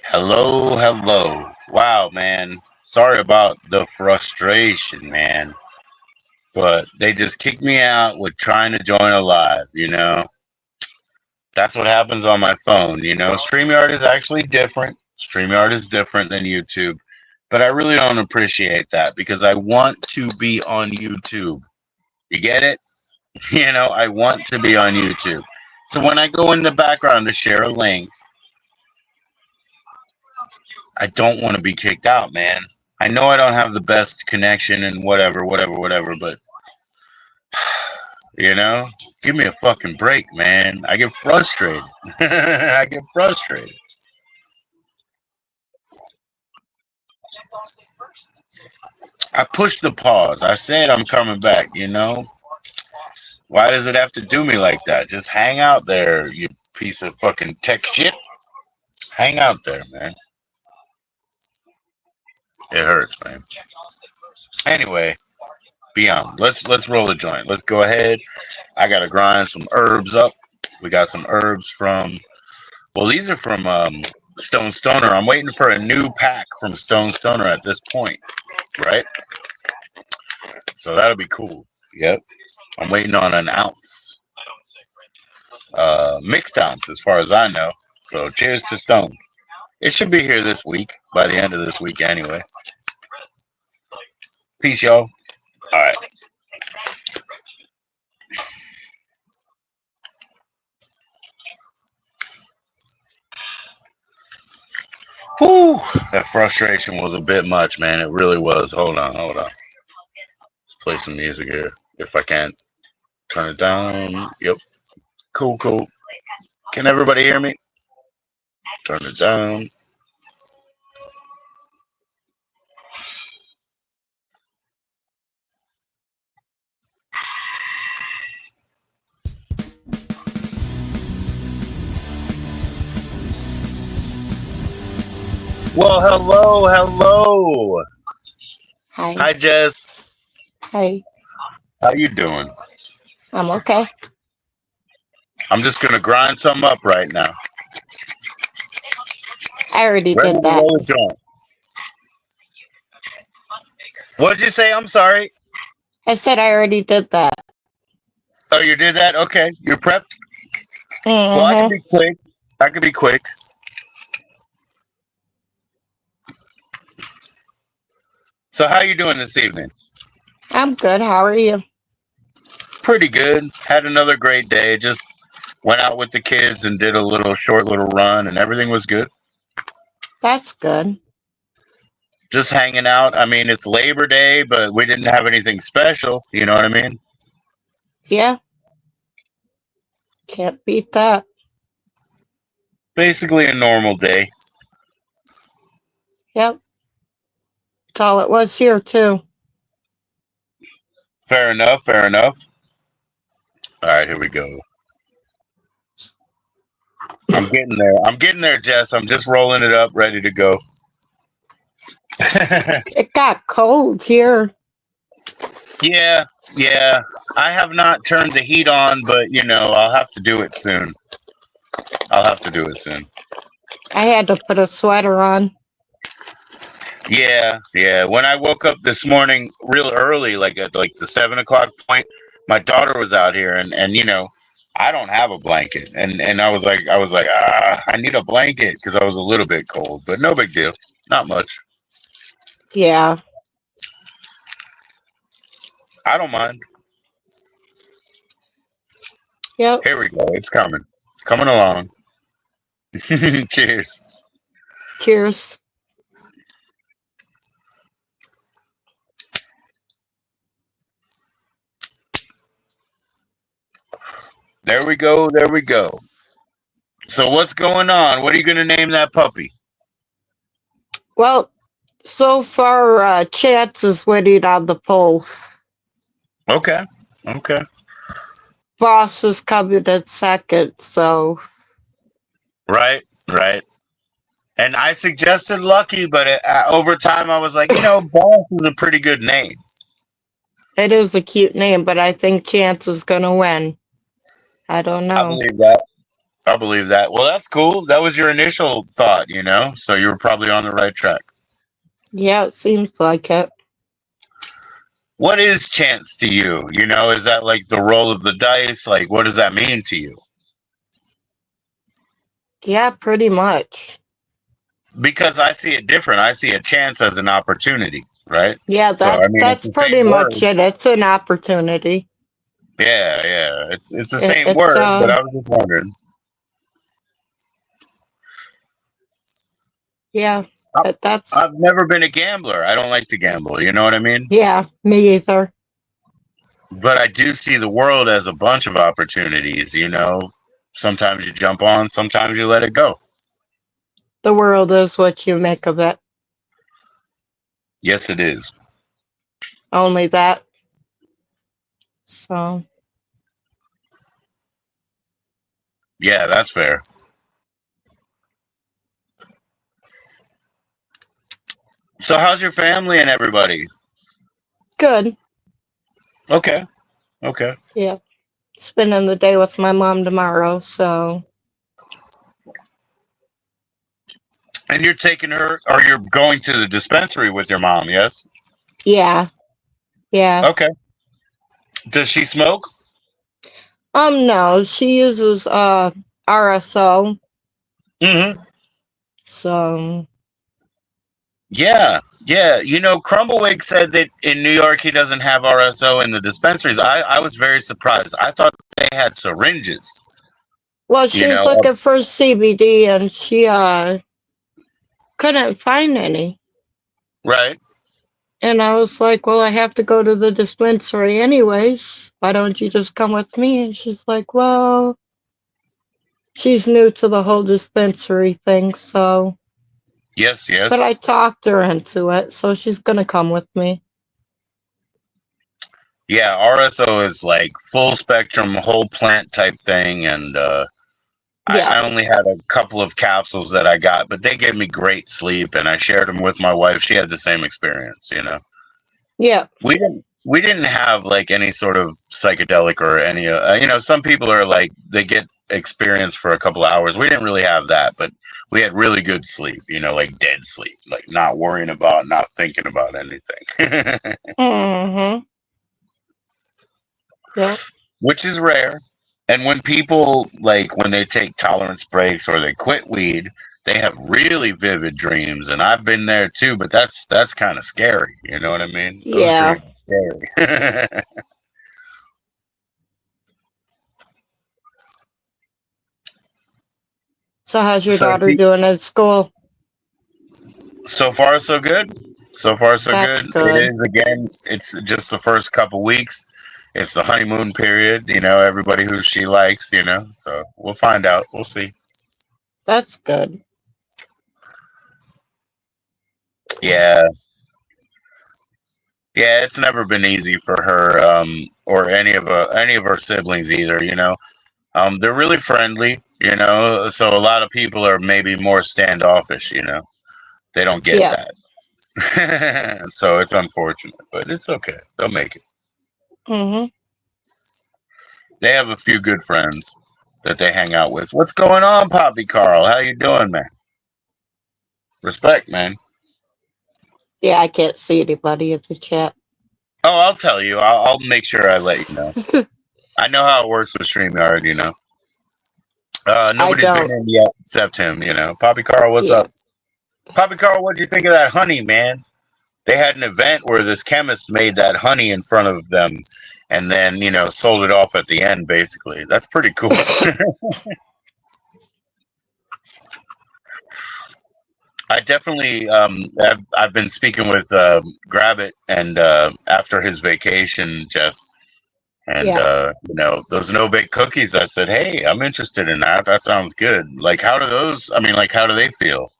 Hello, hello. Wow, man. Sorry about the frustration, man. But they just kicked me out with trying to join a live. That's what happens on my phone. StreamYard is actually different. StreamYard is different than YouTube. But I really don't appreciate that because I want to be on YouTube. You get it? I want to be on YouTube. So when I go in the background to share a link, I don't want to be kicked out, man. I know I don't have the best connection and whatever, but give me a fucking break, man. I get frustrated. I get frustrated. I pushed the pause. I said I'm coming back. Why does it have to do me like that? Just hang out there, you piece of fucking tech shit. Hang out there, man. It hurts, man. Anyway, beyond. Let's roll a joint. Let's go ahead. I gotta grind some herbs up. We got some herbs from. Well, these are from Stone Stoner. I'm waiting for a new pack from Stone Stoner at this point, right? So that'll be cool. Yep. I'm waiting on an ounce. Mixed ounce, as far as I know. So cheers to Stone. It should be here this week, by the end of this week anyway. Peace, y'all. All right. Whew, that frustration was a bit much, man. It really was. Hold on. Let's play some music here. If I can turn it down. Yep. Cool. Can everybody hear me? Turn it down. Well, hello. Hi. Hi, Jess. Hi. How you doing? I'm okay. I'm just gonna grind some up right now. I already Ready did to that. roll a joint. What'd you say? I'm sorry. I said I already did that. Oh, you did that? Okay. You're prepped? Mm-hmm. Well, I can be quick. So how you doing this evening? I'm good. How are you? Pretty good. Had another great day. Just went out with the kids and did a short little run and everything was good. That's good. Just hanging out. I mean, it's Labor Day, but we didn't have anything special. You know what I mean? Yeah. Can't beat that. Basically a normal day. Yep. That's all it was here, too. Fair enough. All right, here we go. I'm getting there, Jess. I'm just rolling it up, ready to go. It got cold here. Yeah. I have not turned the heat on, but I'll have to do it soon. I had to put a sweater on. Yeah. When I woke up this morning real early, like at the 7 o'clock point, my daughter was out here, and I don't have a blanket, and I was like, I need a blanket because I was a little bit cold, but no big deal, not much. Yeah. I don't mind. Yep. Here we go. It's coming along. Cheers. Cheers. There we go. So what's going on? What are you going to name that puppy? Well, so far, Chance is winning on the poll. Okay. Boss is coming in second, so... Right. And I suggested Lucky, but over time I was like, Boss is a pretty good name. It is a cute name, but I think Chance is going to win. I don't know. I believe that. I believe that. Well, that's cool. That was your initial thought, so you were probably on the right track. Yeah, it seems like it. What is chance to you? Is that like the roll of the dice? Like, what does that mean to you? Yeah, pretty much. Because I see it different. I see a chance as an opportunity, right? Yeah, So, I mean, it's that's the pretty same much word. it. It's an opportunity. Yeah, yeah. It's the It, same it's word, but I was just wondering. yeah, I- that's I've never been a gambler. I don't like to gamble. You know what I mean? yeah, me either. But I do see the world as a bunch of opportunities. Sometimes you jump on, sometimes you let it go. The world is what you make of it. Yes, it is. Only that. So Yeah, that's fair. So, how's your family and everybody? good. Okay, okay. Yeah, spending the day with my mom tomorrow. So And you're taking her, or you're going to the dispensary with your mom, yes? yeah, yeah. Okay. Does she smoke? No, she uses RSO. Mm-hmm. So Yeah, yeah. Crumblewick said that in New York he doesn't have RSO in the dispensaries. I was very surprised. I thought they had syringes. well, You she's know, looking for CBD and she couldn't find any. right? And I was like, well, I have to go to the dispensary anyways. Why don't you just come with me? And she's like, well, she's new to the whole dispensary thing, so. Yes, But yes. I talked her into it, so she's gonna come with me. Yeah, RSO is like full spectrum, whole plant type thing, and Yeah, I only had a couple of capsules that I got, but they gave me great sleep, and I shared them with my wife. She had the same experience. yeah, We didn't have like any sort of psychedelic or any. Some people are like they get experience for a couple of hours. We didn't really have that, but we had really good sleep. Like dead sleep, like not worrying about, not thinking about anything. mm-hmm, yeah, Which is rare. And when people like when they take tolerance breaks or they quit weed, they have really vivid dreams, and I've been there too. But that's kind of scary. You know what I mean? Those yeah. dreams are scary. So how's your So daughter doing at school? so far so good. So far so That's good. It good. is again. It's just the first couple weeks. It's the honeymoon period. Everybody who she likes. So we'll find out. We'll see. That's good. Yeah. Yeah, it's never been easy for her, or any of her siblings either. They're really friendly. So a lot of people are maybe more standoffish. They don't get Yeah. that. So it's unfortunate, but it's okay. They'll make it. Mm-hmm. They have a few good friends that they hang out with. What's going on, Poppy Carl? How you doing, man? Respect, man. Yeah, I can't see anybody in the chat. Oh, I'll tell you. I'll make sure I let you know. I know how it works with StreamYard. I Nobody's been don't. in yet except him. Poppy Carl, what's Yeah. up? Poppy Carl, what do you think of that honey, man? They had an event where this chemist made that honey in front of them and then sold it off at the end, basically. That's pretty cool. I definitely, I've been speaking with Grabbit and after his vacation, Jess, and Yeah. those no bake cookies. I said, hey, I'm interested in that. That sounds good. Like, how do those? I mean, like, how do they feel?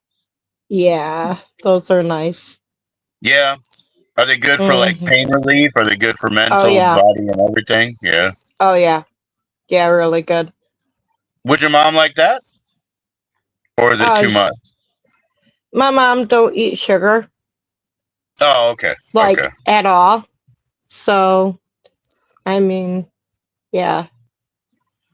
Yeah. Those are nice. Yeah, are they good for like Mm-hmm. pain relief? Are they good for Oh mental, yeah. body, and everything? Yeah. Oh yeah. Yeah, really good. Would your mom like that, or is it too Sh- much? my mom don't eat sugar Oh, okay, okay. like at all. So I mean, yeah.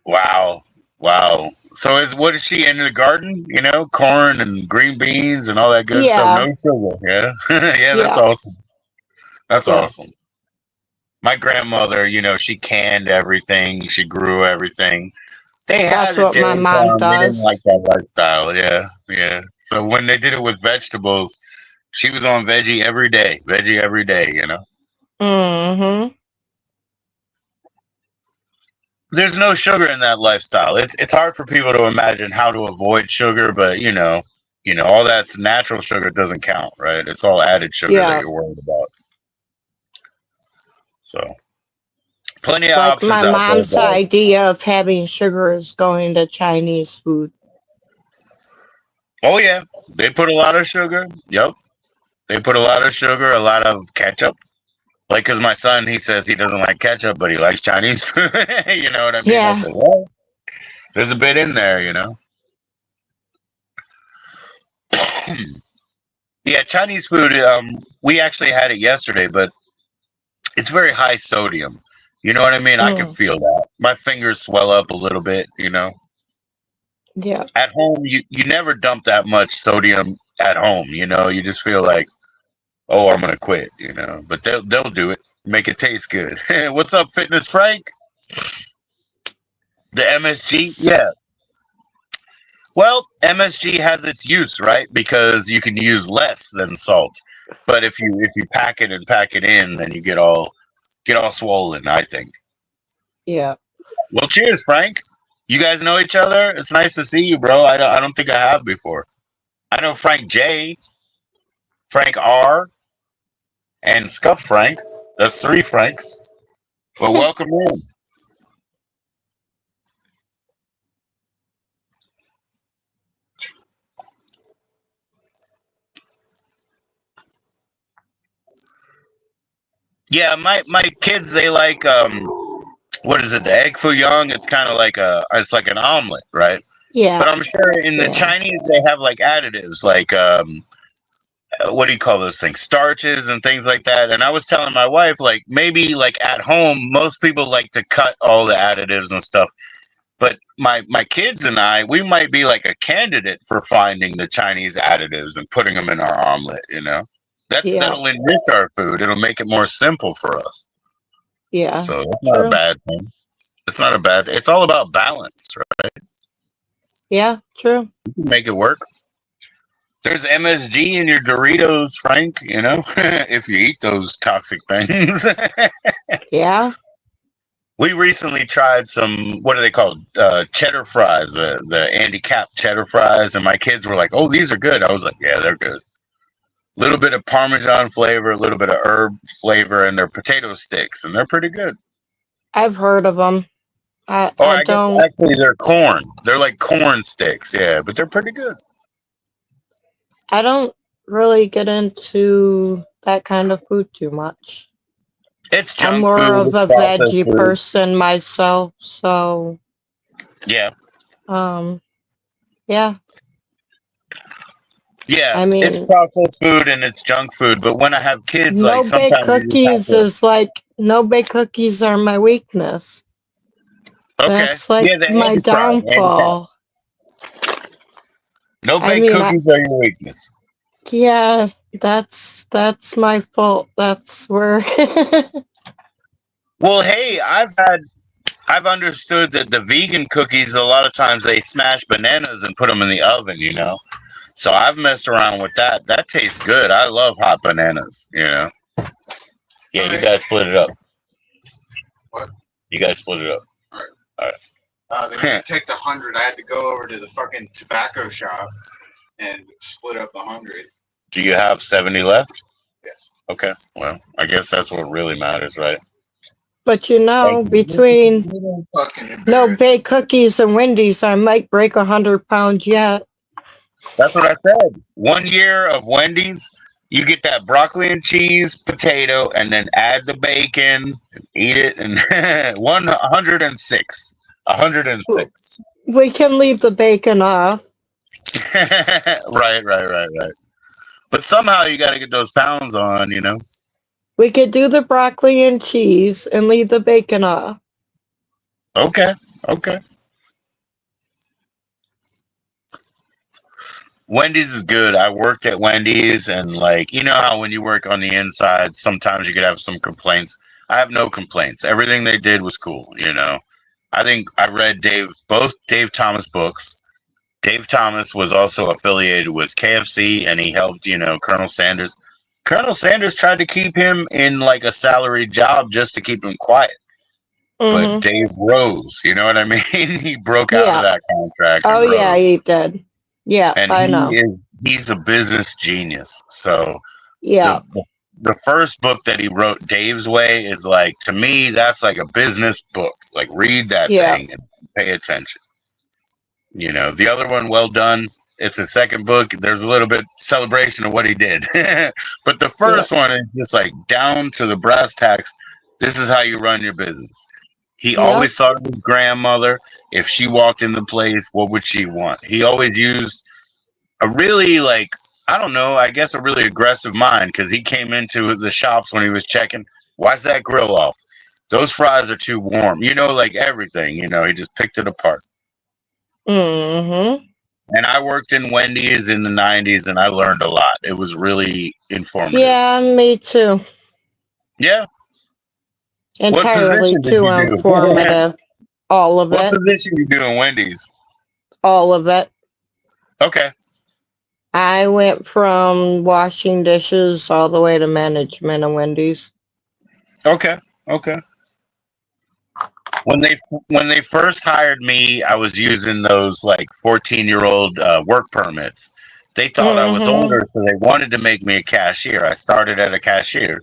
Wow. Wow. So what is she in the garden? You know, corn and green beans and all that good stuff. Yeah, No sugar. Yeah. Yeah, that's yeah, awesome. That's yeah. awesome. My grandmother, she canned everything. She grew everything. They had That's a what my dairy mom farm. They didn't like does. that lifestyle. Yeah, yeah. So when they did it with vegetables, she was on veggie every day. Veggie every day. Mm-hmm. There's no sugar in that lifestyle. It's hard for people to imagine how to avoid sugar, but all that's natural sugar doesn't count, right? It's all added sugar that Yeah. you're worried about. So plenty of Like options my out there, mom's but idea of having sugar is going to Chinese food. oh yeah, they put a lot of sugar. Yep, they put a lot of sugar, a lot of ketchup. Like, cause my son, he says he doesn't like ketchup, but he likes Chinese food. You know what I mean? I Yeah. said, well, there's a bit in there. Yeah, Chinese food. We actually had it yesterday, but it's very high sodium. You know what I mean? I can Mm. feel that. My fingers swell up a little bit. Yeah. At home, you never dump that much sodium at home. You just feel like, oh, I'm gonna quit. But they'll do it, make it taste good. What's up, Fitness Frank? The MSG? Yeah. Well, MSG has its use, right? Because you can use less than salt. But if you pack it in, then you get all swollen, I think. Yeah. Well, cheers, Frank. You guys know each other? It's nice to see you, bro. I don't think I have before. I know Frank J, Frank R, and Scuff Frank. That's three Franks. Well, welcome in. Yeah, my kids, they like what is it? The egg foo young. It's like an omelet, right? Yeah. But I'm sure in the Yeah. Chinese they have like additives, like what do you call those things? Starches and things like that. And I was telling my wife, like, maybe like at home, most people like to cut all the additives and stuff. But my kids and I, we might be like a candidate for finding the Chinese additives and putting them in our omelet. Yeah. That'll enrich our food. It'll make it more simple for us. Yeah. So it's not a True. bad thing. It's not a bad. It's all about balance, right? Yeah. True. You can make it work. There's MSG in your Doritos, Frank. If you eat those toxic things. Yeah. We recently tried some. What are they called? Cheddar fries. The Andy Cap cheddar fries, and my kids were like, "Oh, these are good." I was like, "Yeah, they're good." A little bit of Parmesan flavor, a little bit of herb flavor, and they're potato sticks, and they're pretty good. I've heard of them. I Or I I guess don't actually they're corn. They're like corn sticks, yeah, but they're pretty good. I don't really get into that kind of food too much. It's I'm junk more food. of It's a processed veggie food. person myself, so Yeah, um yeah. yeah. I It's mean, processed food and it's junk food. But when I have kids, like no bake sometimes you just have cookies to. is like no bake cookies are my weakness. Okay. That's like Yeah, the my Andy fry, Andy Cap. downfall. No I baked mean, I cookies are your weakness. yeah, that's my fault. That's where Well, hey, I've understood that the vegan cookies a lot of times they smash bananas and put them in the oven. So I've messed around with that. That tastes good. I love hot bananas. Yeah, you guys split it up. What? You guys split it up. All right. All right. They didn't take the 100. I had to go over to the fucking tobacco shop and split up the 100. Do you have 70 left? Yes. Okay. Well, I guess that's what really matters, right? but Thank between you. Fucking no embarrassing. bake cookies and Wendy's, I might break 100 pounds yet. That's what I said. 1 year of Wendy's, you get that broccoli and cheese, potato, and then add the bacon, and eat it, and 106. 106. We can leave the bacon off. Right, right, right, right. But somehow you got to get those pounds on. We could do the broccoli and cheese and leave the bacon off. Okay, okay. Wendy's is good. I worked at Wendy's, and like, you know how when you work on the inside, sometimes you could have some complaints. I have no complaints. Everything they did was cool. I think I read both Dave Thomas books. Dave Thomas was also affiliated with KFC, and he helped, Colonel Sanders. Colonel Sanders tried to keep him in like a salaried job just to keep him quiet. But Mm-hmm. Dave rose, you know what I mean? He broke out of Yeah. that contract Oh and yeah, rose. he did. Yeah, And I know. he's a business genius. So the Yeah. the first book that he wrote, Dave's Way, is like, to me, that's like a business book. Like, read that Yeah. thing and pay attention. The other one, Well Done, it's his second book. There's a little bit celebration of what he did. But the Yeah. first one is just like down to the brass tacks. This is how you run your business. He Yeah. always thought of his grandmother. If she walked in the place, what would she want? He always used a really, like, I don't know, I guess a really aggressive mind, because he came into the shops when he was checking. Why's that grill off? Those fries are too warm. Like everything, he just picked it apart. Mm-hmm. And I worked in Wendy's in the 90s, and I learned a lot. It was really informative. Yeah, me too. Yeah. What Entirely position did too you do? informative. All of What it. position you do in Wendy's? All of it. Okay. I went from washing dishes all the way to management of Wendy's. Okay. Okay. When they first hired me, I was using those like 14-year-old work permits. They thought I was Mm-hmm. older, so they wanted to make me a cashier. I started at a cashier,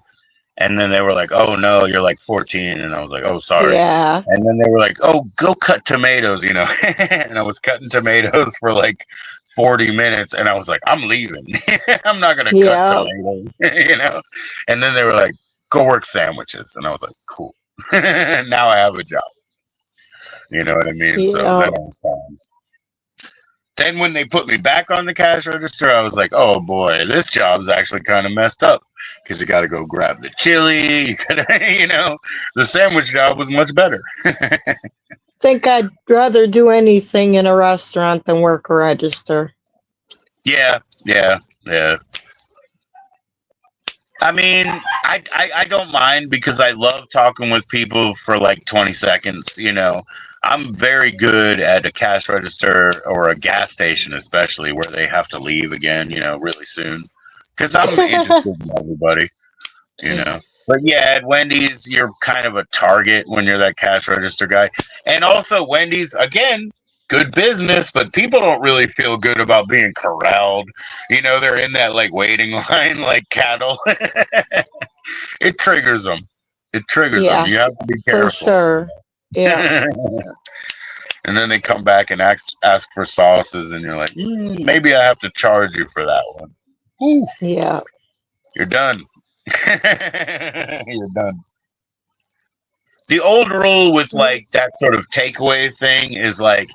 and then they were like, "Oh no, you're like 14," and I was like, "Oh, sorry." Yeah. And then they were like, "Oh, go cut tomatoes," and I was cutting tomatoes for like 40 minutes, and I was like, "I'm leaving. I'm not gonna cut Yeah. tomatoes," And then they were like, "Go work sandwiches," and I was like, "Cool." Now I have a job. You know what I mean? So Yeah. then I was fine. Then when they put me back on the cash register, I was like, "Oh boy, this job's actually kind of messed up because you got to go grab the chili. You gotta, the sandwich job was much better." Think I'd rather do anything in a restaurant than work a register. Yeah, yeah, yeah. I mean, I don't mind because I love talking with people for like 20 seconds. I'm very good at a cash register or a gas station, especially where they have to leave again, really soon. Because I'm interested in everybody. But yeah, at Wendy's, you're kind of a target when you're that cash register guy. And also, Wendy's, again, good business, but people don't really feel good about being corralled. They're in that like waiting line like cattle. It triggers them. It triggers them. Yeah, You have to be for careful. sure. Yeah. And then they come back and ask for sauces, and you're like, maybe I have to charge you for that one. Ooh, Yeah. you're done. You're done. The old rule with like that sort of takeaway thing is like,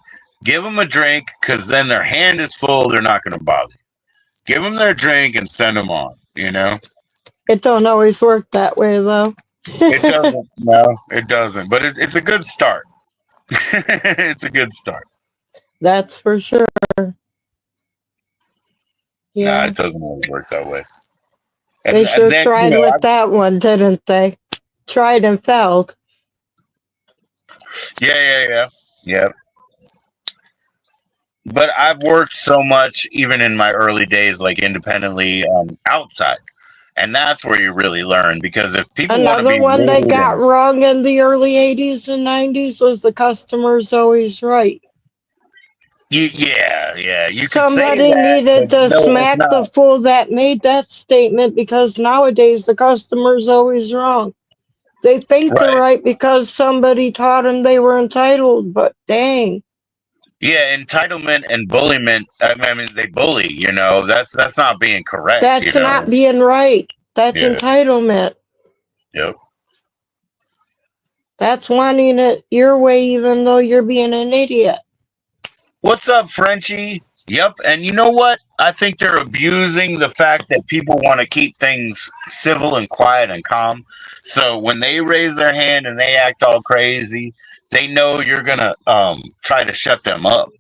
give them a drink, because then their hand is full. They're not going to bother. Give them their drink and send them on. It don't always work that way though. It doesn't. No, it doesn't. But it's a good start. It's a good start. That's for sure. Nah, Yeah. it doesn't always work that way. They And sure then tried with that one, didn't they? Tried and failed. yeah. But I've worked so much, even in my early days, like independently, outside, and that's where you really learn. Because if people want to Another be one they rude got and wrong in the early 80s and 90s was the customer's always right. you could say Somebody that, but needed to no, it's smack the not fool that made that statement because nowadays the customer's always wrong. They think they're right. right because somebody taught them they were entitled, but dang, Yeah, entitlement and bullyment. I mean, they bully. That's not being correct. that's not being right. That's Yeah. entitlement. Yep. That's wanting it your way even though you're being an idiot. What's up, Frenchie? Yep. And you know what? I think they're abusing the fact that people want to keep things civil and quiet and calm. So when they raise their hand and they act all crazy, they know you're gonna try to shut them up.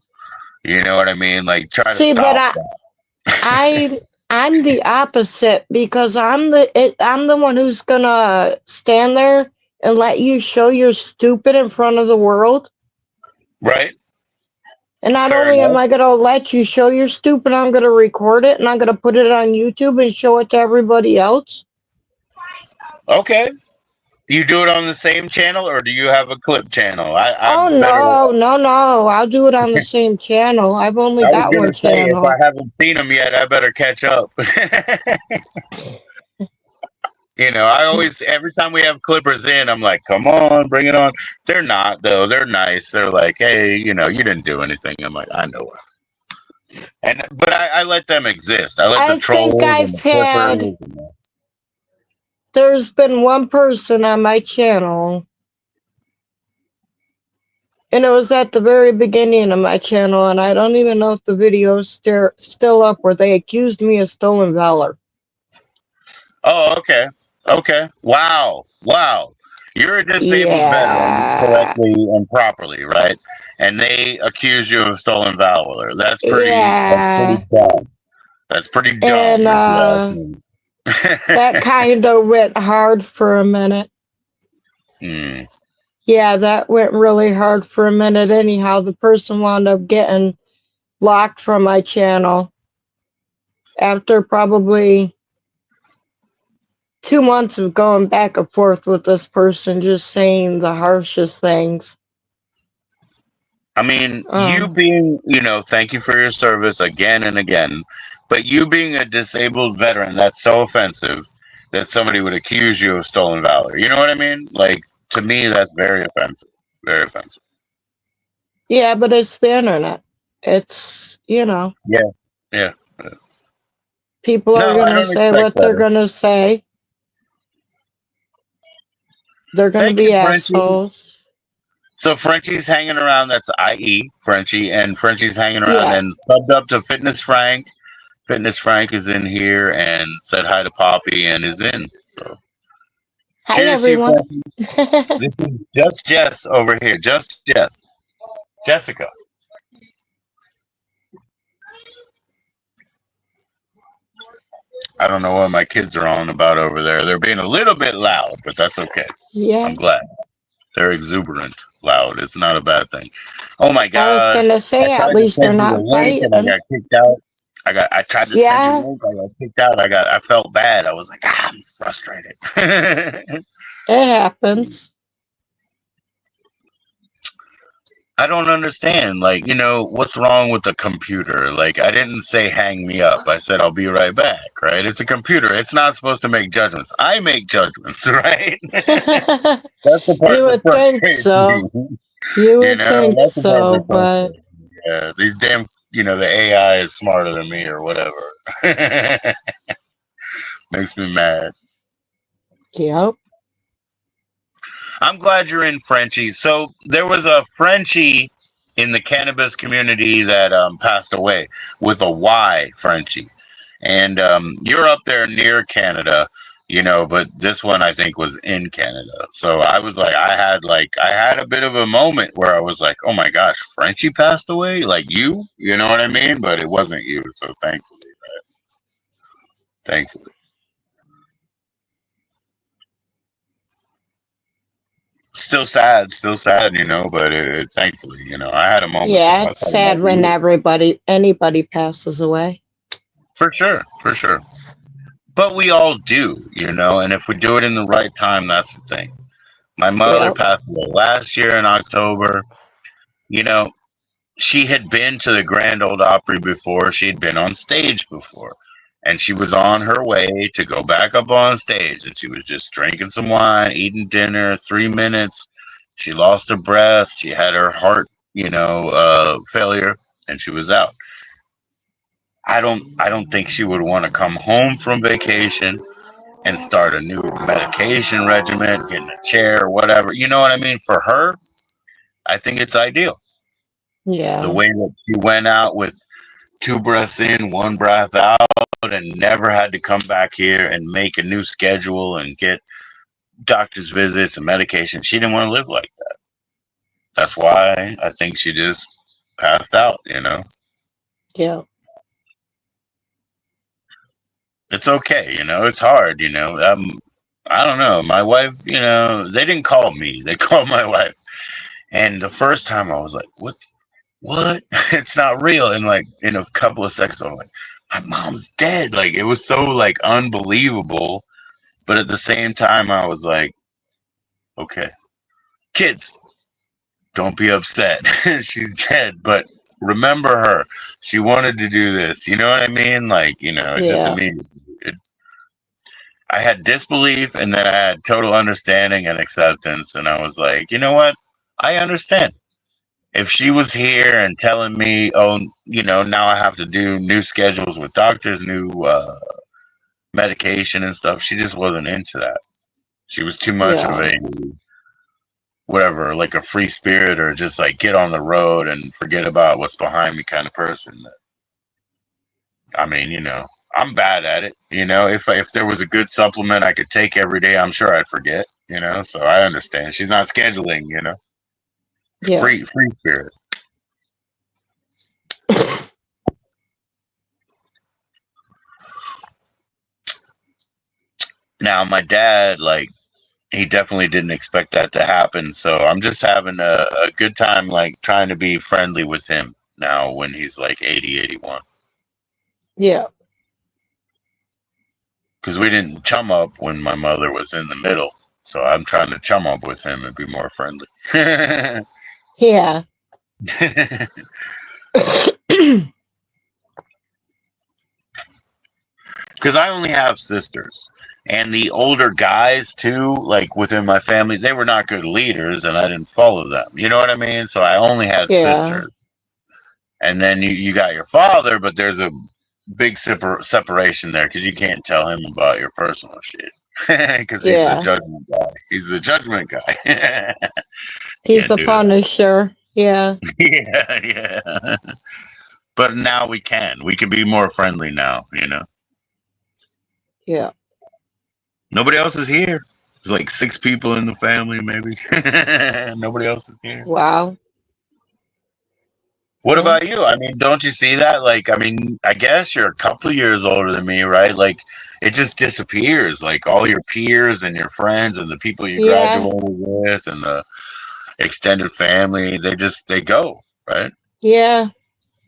You know what I mean? Like, try to See, but stop I, that. I I'm the opposite because I'm the one who's gonna stand there and let you show you're stupid in front of the world. Right? And not Fair only am enough. I gonna let you show you're stupid, I'm gonna record it and I'm gonna put it on YouTube and show it to everybody else. Okay. Do you do it on the same channel or do you have a clip channel? Oh I'm better. no, I'll do it on the same channel. I've only I was got one gonna say if I channel. haven't seen them yet, I better catch up. I always every time we have clippers in, I'm like, come on, bring it on. They're not though. They're nice. They're like, hey, you didn't do anything. I'm like, I know it. But I let them exist. I let the I think trolls and I've the had clippers. there's been one person on my channel, and it was at the very beginning of my channel, and I don't even know if the video's still up, where they accused me of stolen valor. Oh, okay. Okay. Wow. Wow. You're a disabled veteran Yeah, correctly and properly, right? And they accuse you of stolen valor. That's pretty yeah, dumb. That's pretty dumb and if you ask me. that kind of went hard for a minute. Hmm. Yeah, that went really hard for a minute. Anyhow, the person wound up getting blocked from my channel after probably 2 months of going back and forth with this person, just saying the harshest things. I mean, you Um, being, thank you for your service again and again, but you being a disabled veteran, that's so offensive that somebody would accuse you of stolen valor. You know what I mean? Like, to me, that's very offensive. Very offensive. yeah, but it's the internet. It's, Yeah. Yeah. people are No, going I to don't say expect what they're better. going to say. They're going to Thank you, be Frenchie. assholes. So Frenchie's hanging around. That's IE Frenchie, and Frenchie's hanging around Yeah. and subbed up to Fitness Frank. Fitness Frank is in here and said hi to Poppy and is in. So Hi, cheers to you, everyone. Frankie. This is just Jess over here. Just Jess. Jessica. I don't know what my kids are on about over there. They're being a little bit loud, but that's okay. I'm Yeah. glad. They're exuberant loud. It's not a bad thing. Oh my I was gosh. going to I say, at tried to least they're send you the not link and I fighting. got kicked out. I tried to send you a Yeah, link, I got kicked out. I felt bad. I was like, I'm frustrated. it happens. I don't understand. Like, what's wrong with the computer? Like, I didn't say hang me up. I said I'll be right back, right? It's a computer. It's not supposed to make judgments. I make judgments, right? That's the part You that would think frustrates so. me. You would think That's the part that so, but frustrates me. Yeah, these damn, the AI is smarter than me or whatever. Makes me mad. yep. I'm glad you're in, Frenchie. So there was a Frenchie in the cannabis community that passed away with a Y, Frenchie. And you're up there near Canada, but this one I think was in Canada. So I was like, I had a bit of a moment where I was like, oh my gosh, Frenchie passed away? Like you know what I mean? But it wasn't you. So thankfully. Still sad, but thankfully, I had a moment though. Yeah, I'll it's tell you about sad when you. anybody passes away. For sure, for sure. But we all do, and if we do it in the right time, that's the thing. My mother Yep. passed away last year in October. You know, she had been to the Grand Ole Opry before, she'd been on stage before. And she was on her way to go back up on stage. And she was just drinking some wine, eating dinner, 3 minutes. She lost her breath. She had her heart, failure, and she was out. I don't think she would want to come home from vacation and start a new medication regimen, get in a chair, whatever. You know what I mean? For her, I think it's ideal. The Yeah. way that she went out with 2 breaths in, 1 breath out, and never had to come back here and make a new schedule and get doctor's visits and medication. She didn't want to live like that. That's why I think she just passed out. Yeah. It's okay, it's hard. I don't know. My wife, they didn't call me. They called my wife. And the first time I was like, what? It's not real. And like in a couple of seconds, I'm like, my mom's dead. Like it was so like unbelievable. But at the same time, I was like, okay, kids, don't be upset. She's dead, but remember her. She wanted to do this. You know what I mean? Like, it just Yeah. immediately. I had disbelief and then I had total understanding and acceptance. And I was like, you know what? I understand. If she was here and telling me, oh, now I have to do new schedules with doctors, new medication and stuff, she just wasn't into that. She was too much of Yeah. a whatever, like a free spirit or just like get on the road and forget about what's behind me kind of person. I mean, I'm bad at it. If there was a good supplement I could take every day, I'm sure I'd forget. So I understand. She's not scheduling. Yeah. Free spirit. Now my dad, like, he definitely didn't expect that to happen. So I'm just having a good time, like trying to be friendly with him now when he's like 80, 81. Yeah. Because we didn't chum up when my mother was in the middle. So I'm trying to chum up with him and be more friendly. Yeah. Because I only have sisters. And the older guys, too, like within my family, they were not good leaders and I didn't follow them. You know what I mean? So I only had Yeah. sisters. And then you got your father, but there's a big separation there because you can't tell him about your personal shit. Because he's the Yeah. judgment guy. He's the judgment guy. He's Can't the do that. Punisher. Yeah. Yeah, yeah. But now we can. We can be more friendly now. Yeah. Nobody else is here. There's like 6 people in the family, maybe. Nobody else is here. Wow. What Yeah. about you? I mean, don't you see that? Like, I mean, I guess you're a couple of years older than me, right? Like, it just disappears. Like, all your peers and your friends and the people you Yeah. graduated with and the extended family, they go, right? Yeah.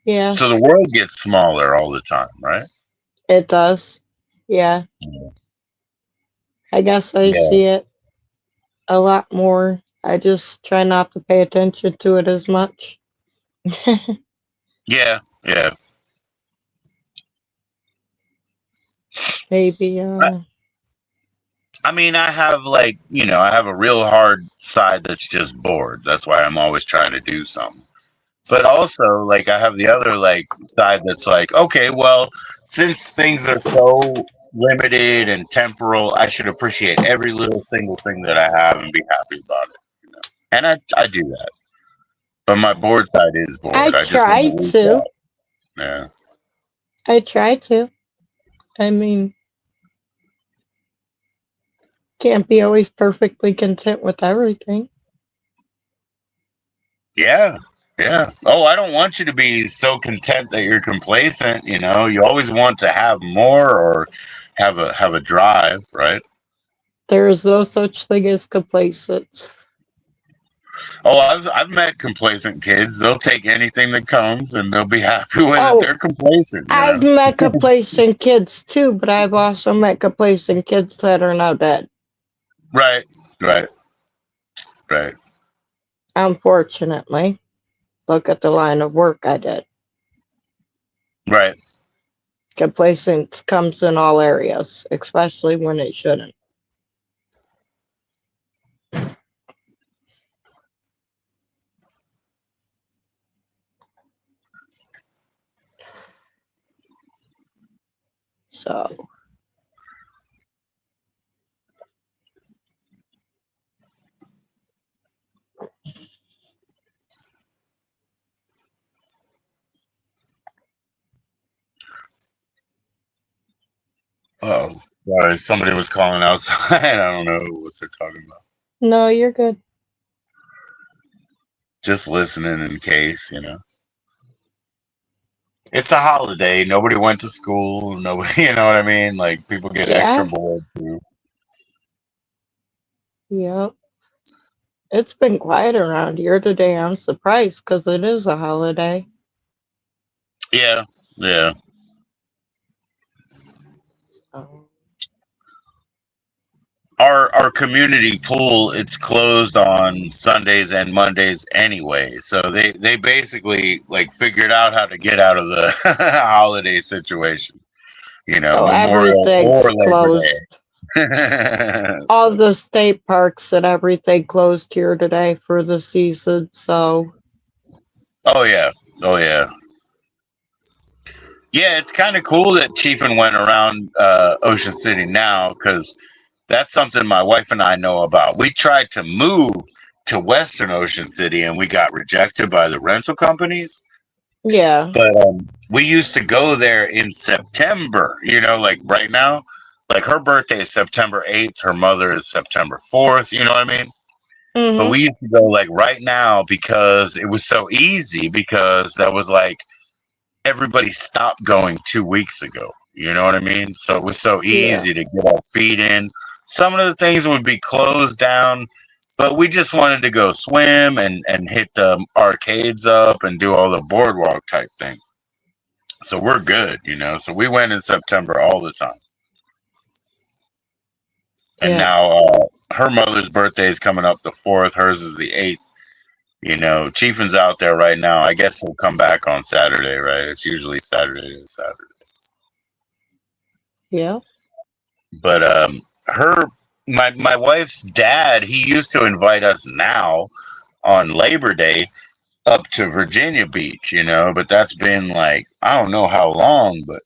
Yeah. So the world gets smaller all the time, right? It does. Yeah. I guess I Yeah. see it a lot more. I just try not to pay attention to it as much. Yeah. Yeah. Maybe. I mean, I have like, I have a real hard side that's just bored. That's why I'm always trying to do something. But also, like, I have the other like side that's like, okay, well, since things are so limited and temporal, I should appreciate every little single thing that I have and be happy about it. And I do that. But my bored side is I bored. I just want try to to. reset. Yeah. I try to. I mean, can't be always perfectly content with everything. Yeah. Yeah. Oh, I don't want you to be so content that you're complacent. You always want to have more or have a drive, right? There is no such thing as complacence. Oh, I've met complacent kids. They'll take anything that comes and they'll be happy with it. Oh, They're complacent, you I've know. met complacent kids too, but I've also met complacent kids that are now dead. Right, right, right, Unfortunately, look at the line of work I did. right. Complacence comes in all areas, especially when it shouldn't. So, Oh, sorry. Somebody was calling outside. I don't know what they're talking about. no, you're good. Just listening in case. It's a holiday. Nobody went to school. Nobody, you know what I mean? Like people get extra Yeah. bored too. Yep. It's been quiet around here today. I'm surprised because it is a holiday. Yeah, yeah. So, Our community pool, it's closed on Sundays and Mondays anyway. So they basically like figured out how to get out of the holiday situation. You know, so Memorial everything's or Labor closed. Day. All So, the state parks and everything closed here today for the season. So, oh yeah, oh yeah. Yeah, it's kind of cool that Chiefin went around Ocean City now because that's something my wife and I know about. We tried to move to Western Ocean City and we got rejected by the rental companies. yeah. But we used to go there in September, you know, like right now. Like her birthday is September 8th, her mother is September 4th, you know what I mean? But Mm-hmm. we used to go like right now because it was so easy because that was like everybody stopped going 2 weeks ago. You know what I mean? So it was so Yeah. easy to get our feet in. Some of the things would be closed down, but we just wanted to go swim and hit the arcades up and do all the boardwalk type things. So we're good, you know. So we went in September all the time. And Yeah. now her mother's birthday is coming up the 4th. Hers is the 8th. You know, Chiefin's out there right now. I guess he'll come back on Saturday, right? It's usually Saturday to Saturday. Yeah. But her my wife's dad, he used to invite us now on Labor Day up to Virginia Beach, you know, but that's been like I don't know how long, but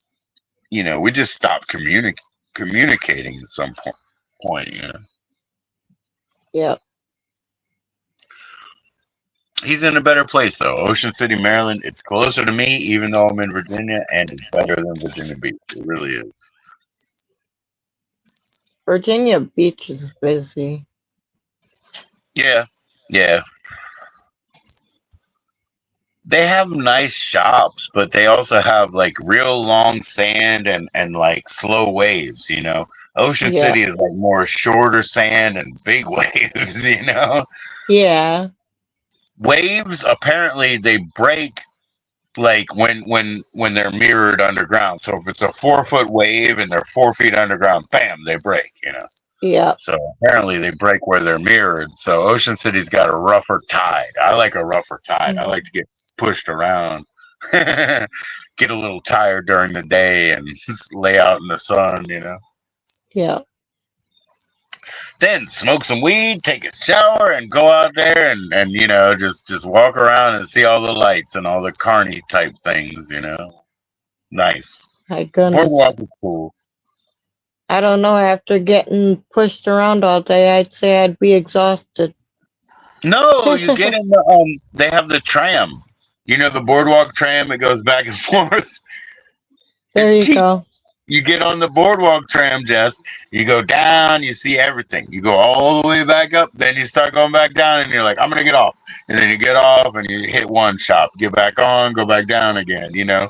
you know, we just stopped communicating at some point, you know. Yeah. He's in a better place though. Ocean City, Maryland, it's closer to me even though I'm in Virginia and it's better than Virginia Beach. It really is. Virginia Beach is busy. Yeah. Yeah. They have nice shops, but they also have like real long sand and like slow waves, you know. Ocean Yeah. City is like more shorter sand and big waves, you know. Yeah. Waves apparently they break like when they're mirrored underground. So if it's a 4 foot wave and they're 4 feet underground, bam, they break, you know. Yeah. So apparently they break where they're mirrored. So Ocean City's got a rougher tide. I like a rougher tide. I like to get pushed around, get a little tired during the day, and just lay out in the sun. You know. Yeah. Then smoke some weed, take a shower, and go out there and you know just walk around and see all the lights and all the carny type things. You know, nice. My goodness. Boardwalk is cool. I don't know. After getting pushed around all day, I'd say I'd be exhausted. No, you get in the they have the tram. You know the boardwalk tram, it goes back and forth. There It's you cheap. go. You get on the boardwalk tram, Jess. You go down, you see everything. You go all the way back up, then you start going back down, and you're like, I'm gonna get off. And then you get off and you hit one shop, get back on, go back down again, you know.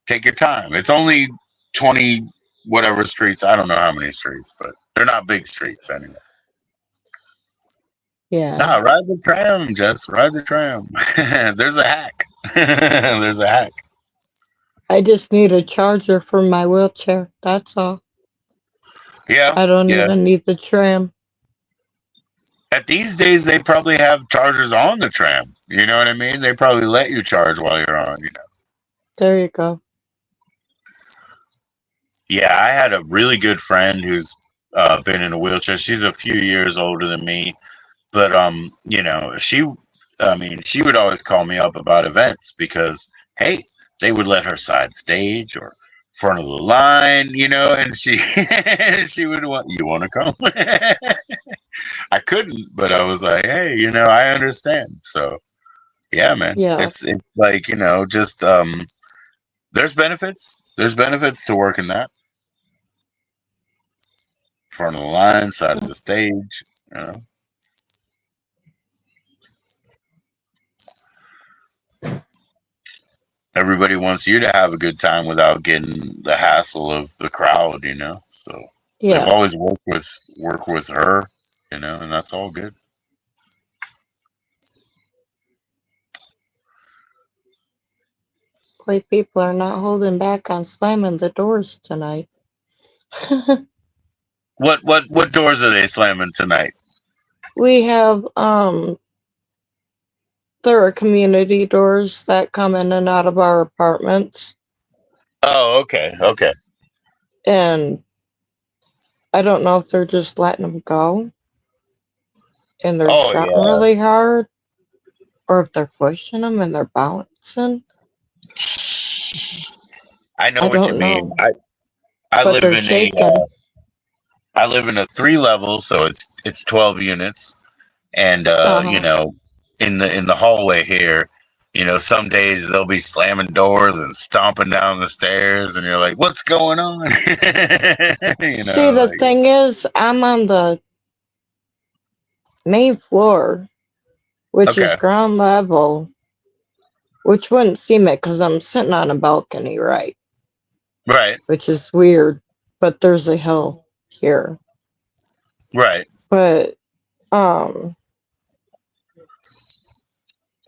Take your time. It's only 20 whatever streets. I don't know how many streets, but they're not big streets anyway. Yeah. Nah, ride the tram, Jess. Ride the tram. There's a hack. There's a hack. I just need a charger for my wheelchair. That's all. Yeah, I don't yeah. even need the tram. At these days, they probably have chargers on the tram. You know what I mean? They probably let you charge while you're on. You know. There you go. Yeah, I had a really good friend who's been in a wheelchair. She's a few years older than me, but you know, I mean, she would always call me up about events because hey, they would let her side stage or front of the line, you know, and she she would want you want to come. I couldn't, but I was like, hey, you know, I understand. So yeah, man, Yeah. it's like you know, just there's benefits. There's benefits to working that front of the line, side of the stage. You know, everybody wants you to have a good time without getting the hassle of the crowd, you know. So they've Yeah. always work with her, you know, and that's all good. Boy, people are not holding back on slamming the doors tonight. What doors are they slamming tonight? We have there are community doors that come in and out of our apartments, Oh, okay, okay. and I don't know if they're just letting them go and they're Oh shouting yeah. really hard, or if they're pushing them and they're bouncing. I know I what you don't mean. know, I but live they're in a shaking. I live in a 3 level, so it's 12 units, and you Uh-huh. know, in the hallway here, you know, some days they'll be slamming doors and stomping down the stairs, and you're like, "What's going on?" You See, know, the like thing is, I'm on the main floor, which is okay, ground level, which wouldn't seem it because I'm sitting on a balcony, right? right, Which is weird, but there's a hill here. right, But um,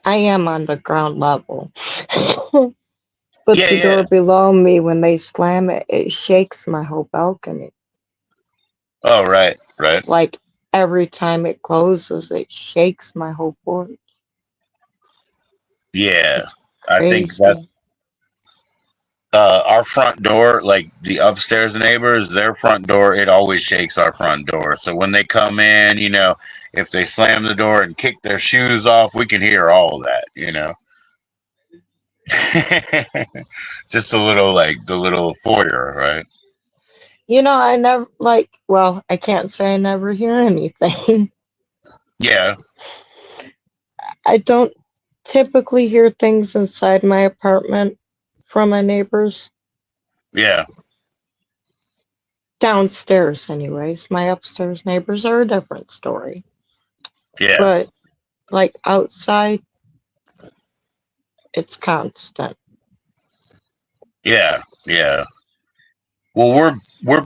I am on the ground level. But yeah, the yeah. door below me, when they slam it, it shakes my whole balcony. Oh, right, right, Like every time it closes, it shakes my whole porch. yeah. It's I think that crazy. our front door, like the upstairs neighbors, their front door, it always shakes our front door. So when they come in, you know, if they slam the door and kick their shoes off, we can hear all of that, you know. Just a little like the little foyer, right? You know, I never like. Well, I can't say I never hear anything. Yeah, I don't typically hear things inside my apartment from my neighbors. yeah, Downstairs, anyways. My upstairs neighbors are a different story. yeah, But like outside, it's constant. yeah, yeah. Well, we're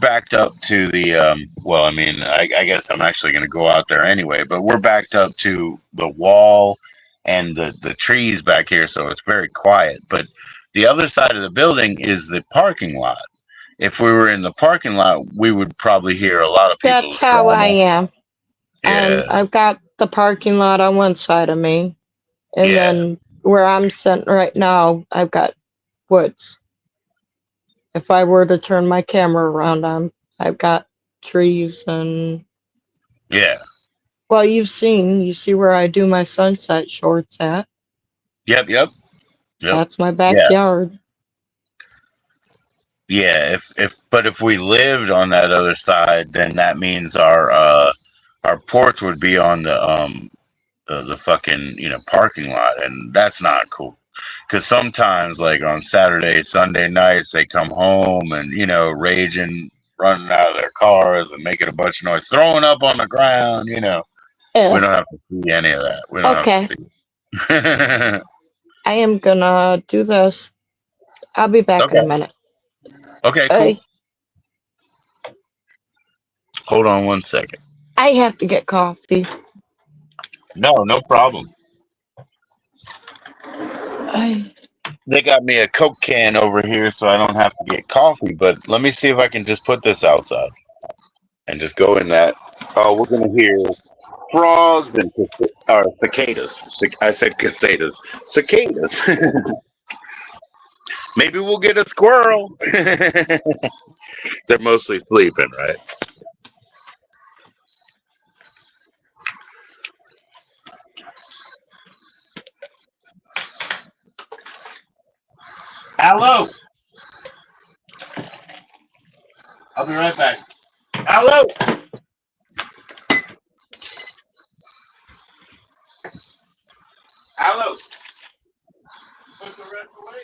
backed up to the well, I mean, I guess I'm actually going to go out there anyway, but we're backed up to the wall and the trees back here, so it's very quiet. But the other side of the building is the parking lot. If we were in the parking lot, we would probably hear a lot of That's people how I drama. am. Yeah, I've got the parking lot on one side of me, and yeah, then where I'm sitting right now, I've got woods. If I were to turn my camera around, I've got trees and yeah. well, you see where I do my sunset shorts at. Yep, yep, yep. That's my Yeah. backyard. Yeah, if we lived on that other side, then that means our porch would be on the fucking, you know, parking lot, and that's not cool. Because sometimes, like on Saturday, Sunday nights, they come home and, you know, raging, running out of their cars and making a bunch of noise, throwing up on the ground. You know, we Ugh. don't have to see any of that. We don't have to Okay, see it. I am gonna do this. I'll be back in a Okay. minute. Okay. Cool. I Hold on one second. I have to get coffee. No, no problem. I They got me a Coke can over here so I don't have to get coffee, but let me see if I can just put this outside and just go in that. Oh, we're going to hear frogs and or cicadas. I said cicadas. Cicadas. Maybe we'll get a squirrel. They're mostly sleeping, right? Hello. I'll be right back. Hello. Hello. Put the rest away.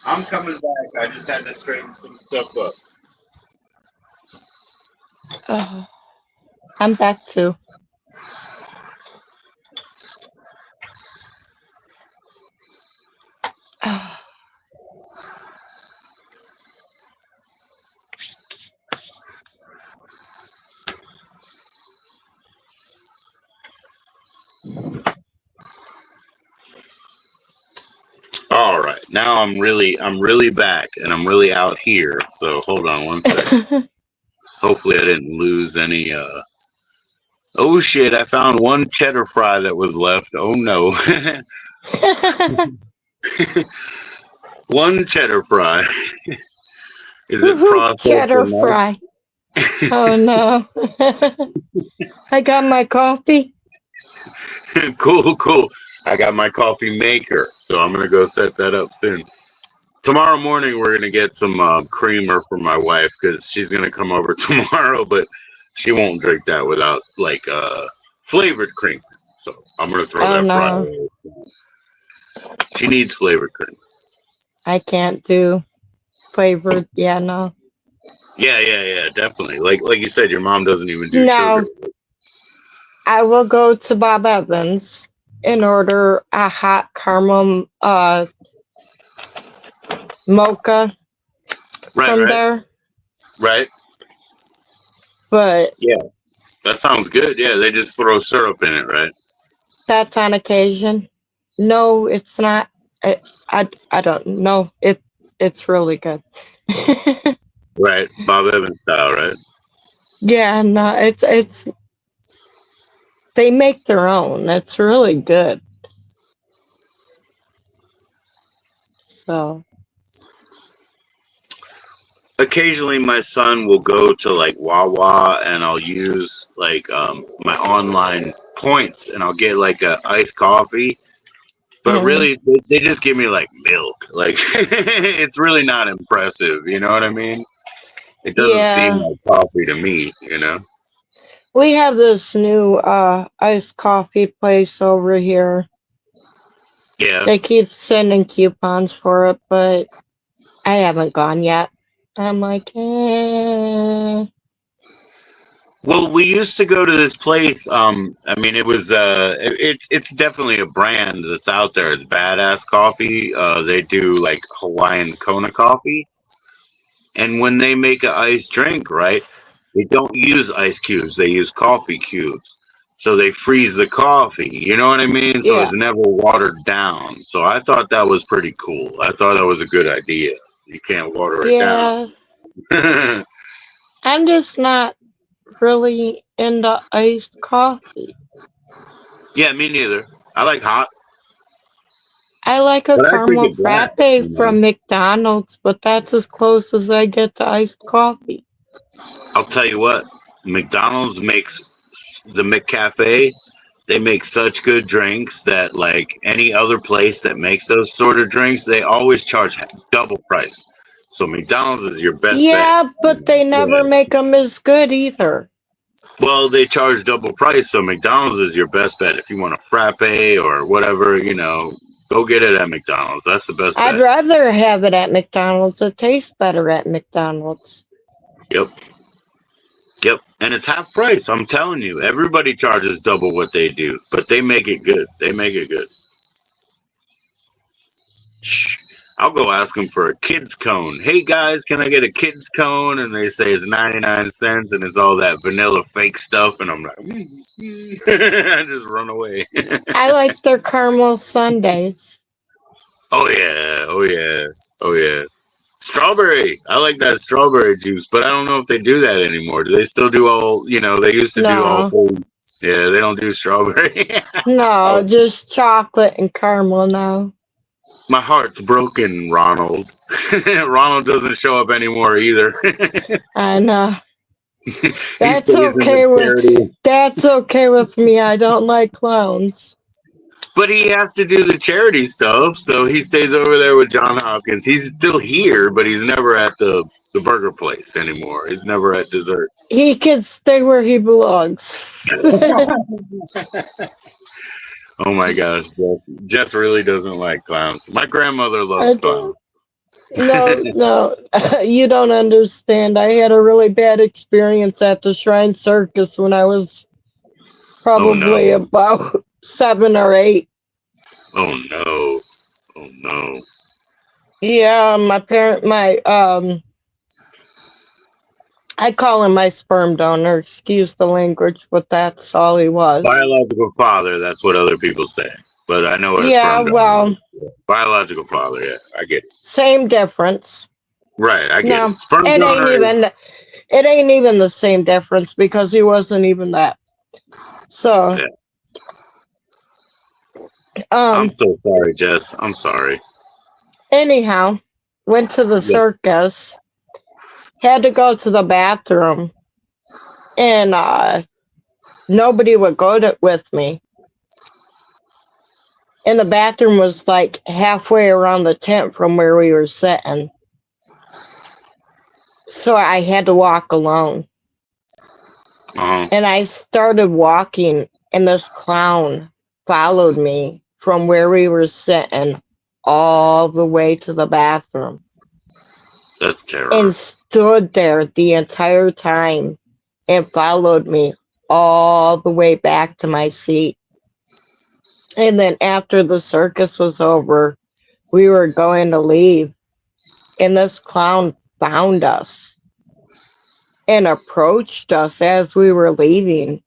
I'm coming back. I just had to straighten some stuff up. Oh, I'm back too. Oh, All right, now I'm really back, and I'm really out here. So hold on one second. Hopefully, I didn't lose any. Oh shit! I found one cheddar fry that was left. Oh no, one cheddar fry. Is it Woohoo, processed cheddar enough? fry. Oh no. I got my coffee. Cool, cool. I got my coffee maker, so I'm gonna go set that up soon. Tomorrow morning, we're gonna get some creamer for my wife because she's gonna come over tomorrow, but she won't drink that without like flavored cream. So I'm gonna throw Oh that fry no. away. She needs flavored cream. I can't do flavored. Yeah, no. Yeah, yeah, yeah, definitely. Like you said, your mom doesn't even do sugar. No, I will go to Bob Evans and order a hot caramel mocha Right, from right, there. right. But Yeah, that sounds good. Yeah, they just throw syrup in it, right? that's on occasion. No, it's not. I don't know. It's really good. Right, Bob Evans style, right? Yeah, no, it's they make their own. It's really good. So Occasionally my son will go to like Wawa and I'll use like my online points and I'll get like a iced coffee. But mhm. really, they just give me like milk. Like it's really not impressive. You know what I mean? It doesn't seem Yeah, like coffee to me. You know? we have this new iced coffee place over here. Yeah. They keep sending coupons for it, but I haven't gone yet. I'm like, Well, we used to go to this place. I mean, it was it's definitely a brand that's out there. It's Badass Coffee. They do like Hawaiian Kona coffee. And when they make an iced drink, right, they don't use ice cubes, they use coffee cubes. So they freeze the coffee, you know what I mean? So yeah, it's never watered down. So I thought that was pretty cool. I thought that was a good idea. You can't water it down. yeah. I'm just not really into iced coffee. Yeah, me neither. I like hot, I like a but I drink caramel it black, frappe you know. from McDonald's, but that's as close as I get to iced coffee. I'll tell you what, McDonald's makes the McCafe. They make such good drinks that like any other place that makes those sort of drinks, they always charge double price. So McDonald's is your best bet. Yeah, but they never Yeah. make them as good either. Well, they charge double price, so McDonald's is your best bet if you want a frappe or whatever. You know, go get it at McDonald's. That's the best I'd bet. rather have it at McDonald's. It tastes better at McDonald's. Yep. Yep, and it's half price. I'm telling you, everybody charges double what they do, but they make it good. They make it good. Shh. I'll go ask them for a kids cone. Hey guys, can I get a kids cone? And they say it's 99 cents, and it's all that vanilla fake stuff. And I'm like, I just run away. I like their caramel sundaes. Oh yeah, oh yeah, oh yeah. Strawberry. I like that strawberry juice, but I don't know if they do that anymore. Do they still do all? You know, they used to do all No, four. Yeah, they don't do strawberry. no, Oh, just chocolate and caramel now. my heart's broken, Ronald. Ronald doesn't show up anymore either. And He that's stays in the okay with charity, that's okay with me. I don't like clowns. but he has to do the charity stuff, so he stays over there with John Hopkins. He's still here, but he's never at the burger place anymore. He's never at dessert. He can stay where he belongs. Oh my gosh, Jess really doesn't like clowns. My grandmother I loved clowns. do. No, you don't understand. I had a really bad experience at the Shrine Circus when I was Oh probably no. about 7 or 8. Oh no. Oh no. Yeah, I call him my sperm donor. Excuse the language, but that's all he was. Biological father, that's what other people say. But I know what a Yeah, sperm donor well, is. Biological father, yeah, I get it. same difference. Right, I get No, it. Sperm it ain't donor is, even it ain't even the same difference because he wasn't even that. So, yeah. I'm um, so sorry, Jess. I'm sorry. anyhow, went to the Yeah. circus, had to go to the bathroom, and nobody would with me. And the bathroom was like halfway around the tent from where we were sitting. So I had to walk alone. Uh-huh. And I started walking, and this clown followed me from where we were sitting all the way to the bathroom That's terror. and stood there the entire time and followed me all the way back to my seat. And then after the circus was over, we were going to leave, and this clown found us and approached us as we were leaving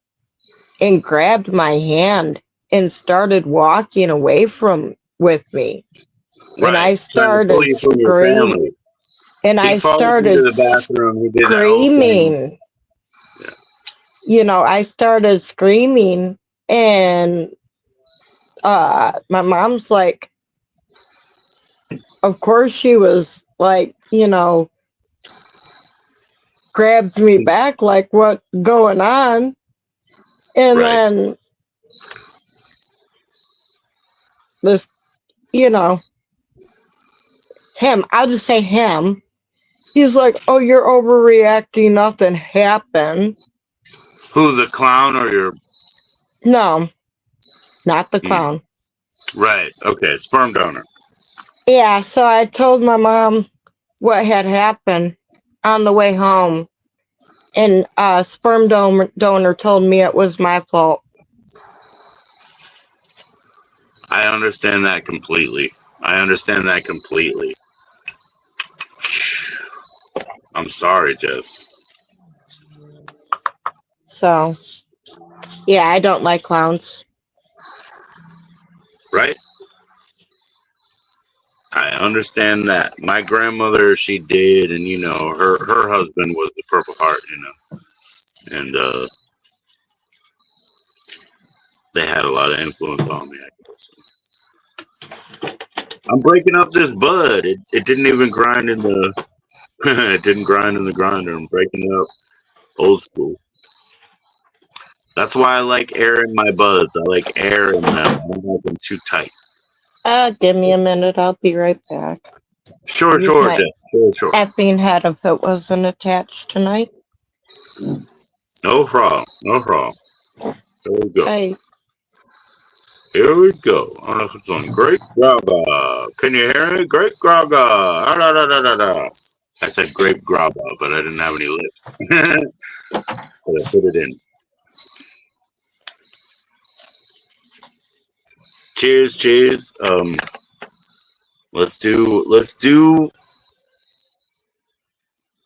and grabbed my hand and started walking away from with me. And Right. I Trying to pull started you from your scream family. and He I followed you to started the bathroom. He did that whole thing. screaming. Yeah. I started screaming, and my mom's like, of course she was like, grabbed me back like what's going on. And Right. then this, you know, him, I'll just say him. He's like, oh, you're overreacting. Nothing happened. Who, the clown or your... No, not the Hmm. clown. Right. Okay. Sperm donor. Yeah, so I told my mom what had happened on the way home. And donor told me it was my fault. I understand that completely. I understand that completely. I'm sorry, Jess. So, yeah, I don't like clowns. Right? I understand that. My grandmother, she did, and her husband was the Purple Heart, and they had a lot of influence on me, I guess. I'm breaking up this bud. It didn't even grind in the it didn't grind in the grinder. I'm breaking it up old school. That's why I like air in my buds. I like air in them. I don't like them too tight. Give me a minute. I'll be right back. Sure, Use sure, my Jeff. Sure. effing head if it wasn't attached tonight. No problem. No problem. Here we go. I Here we go. On a some great grabba. Can you hear me? Great grabba. Ah, da, da, da, da, da. I said grape grabba, but I didn't have any lips. But I put it in. Cheers, cheers. Let's do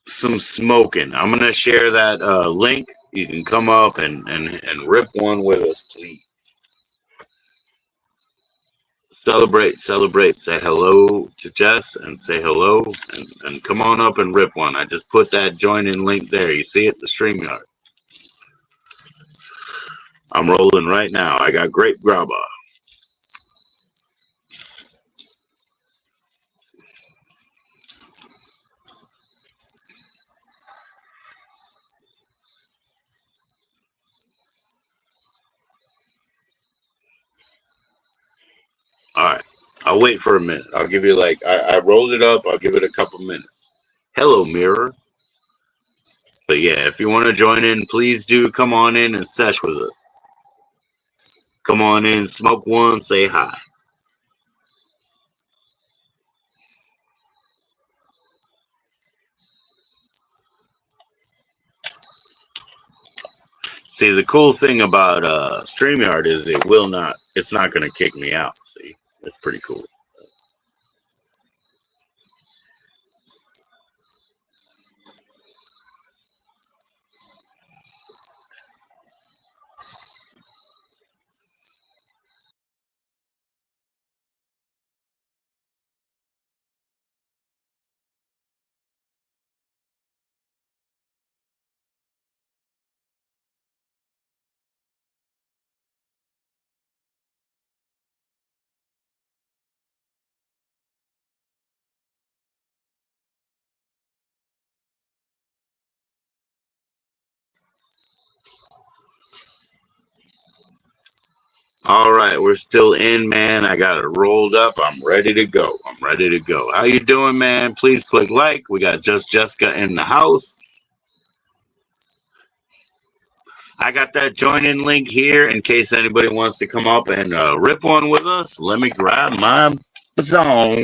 some smoking. I'm gonna share that link. You can come up and rip one with us, please. Celebrate. Say hello to Jess and say hello and come on up and rip one. I just put that join in link there. You see it, the StreamYard. I'm rolling right now. I got grape grabba. All right. I'll wait for a minute. I'll give you I rolled it up. I'll give it a couple minutes. Hello, mirror. But yeah, if you want to join in, please do come on in and sesh with us. Come on in, smoke one, say hi. See, the cool thing about StreamYard is it's not going to kick me out. See, it's pretty cool. All right, we're still in, man. I got it rolled up. I'm ready to go. I'm ready to go. How you doing, man? Please click like. We got Just Jessica in the house. I got that join-in link here in case anybody wants to come up and rip one with us. Let me grab my song.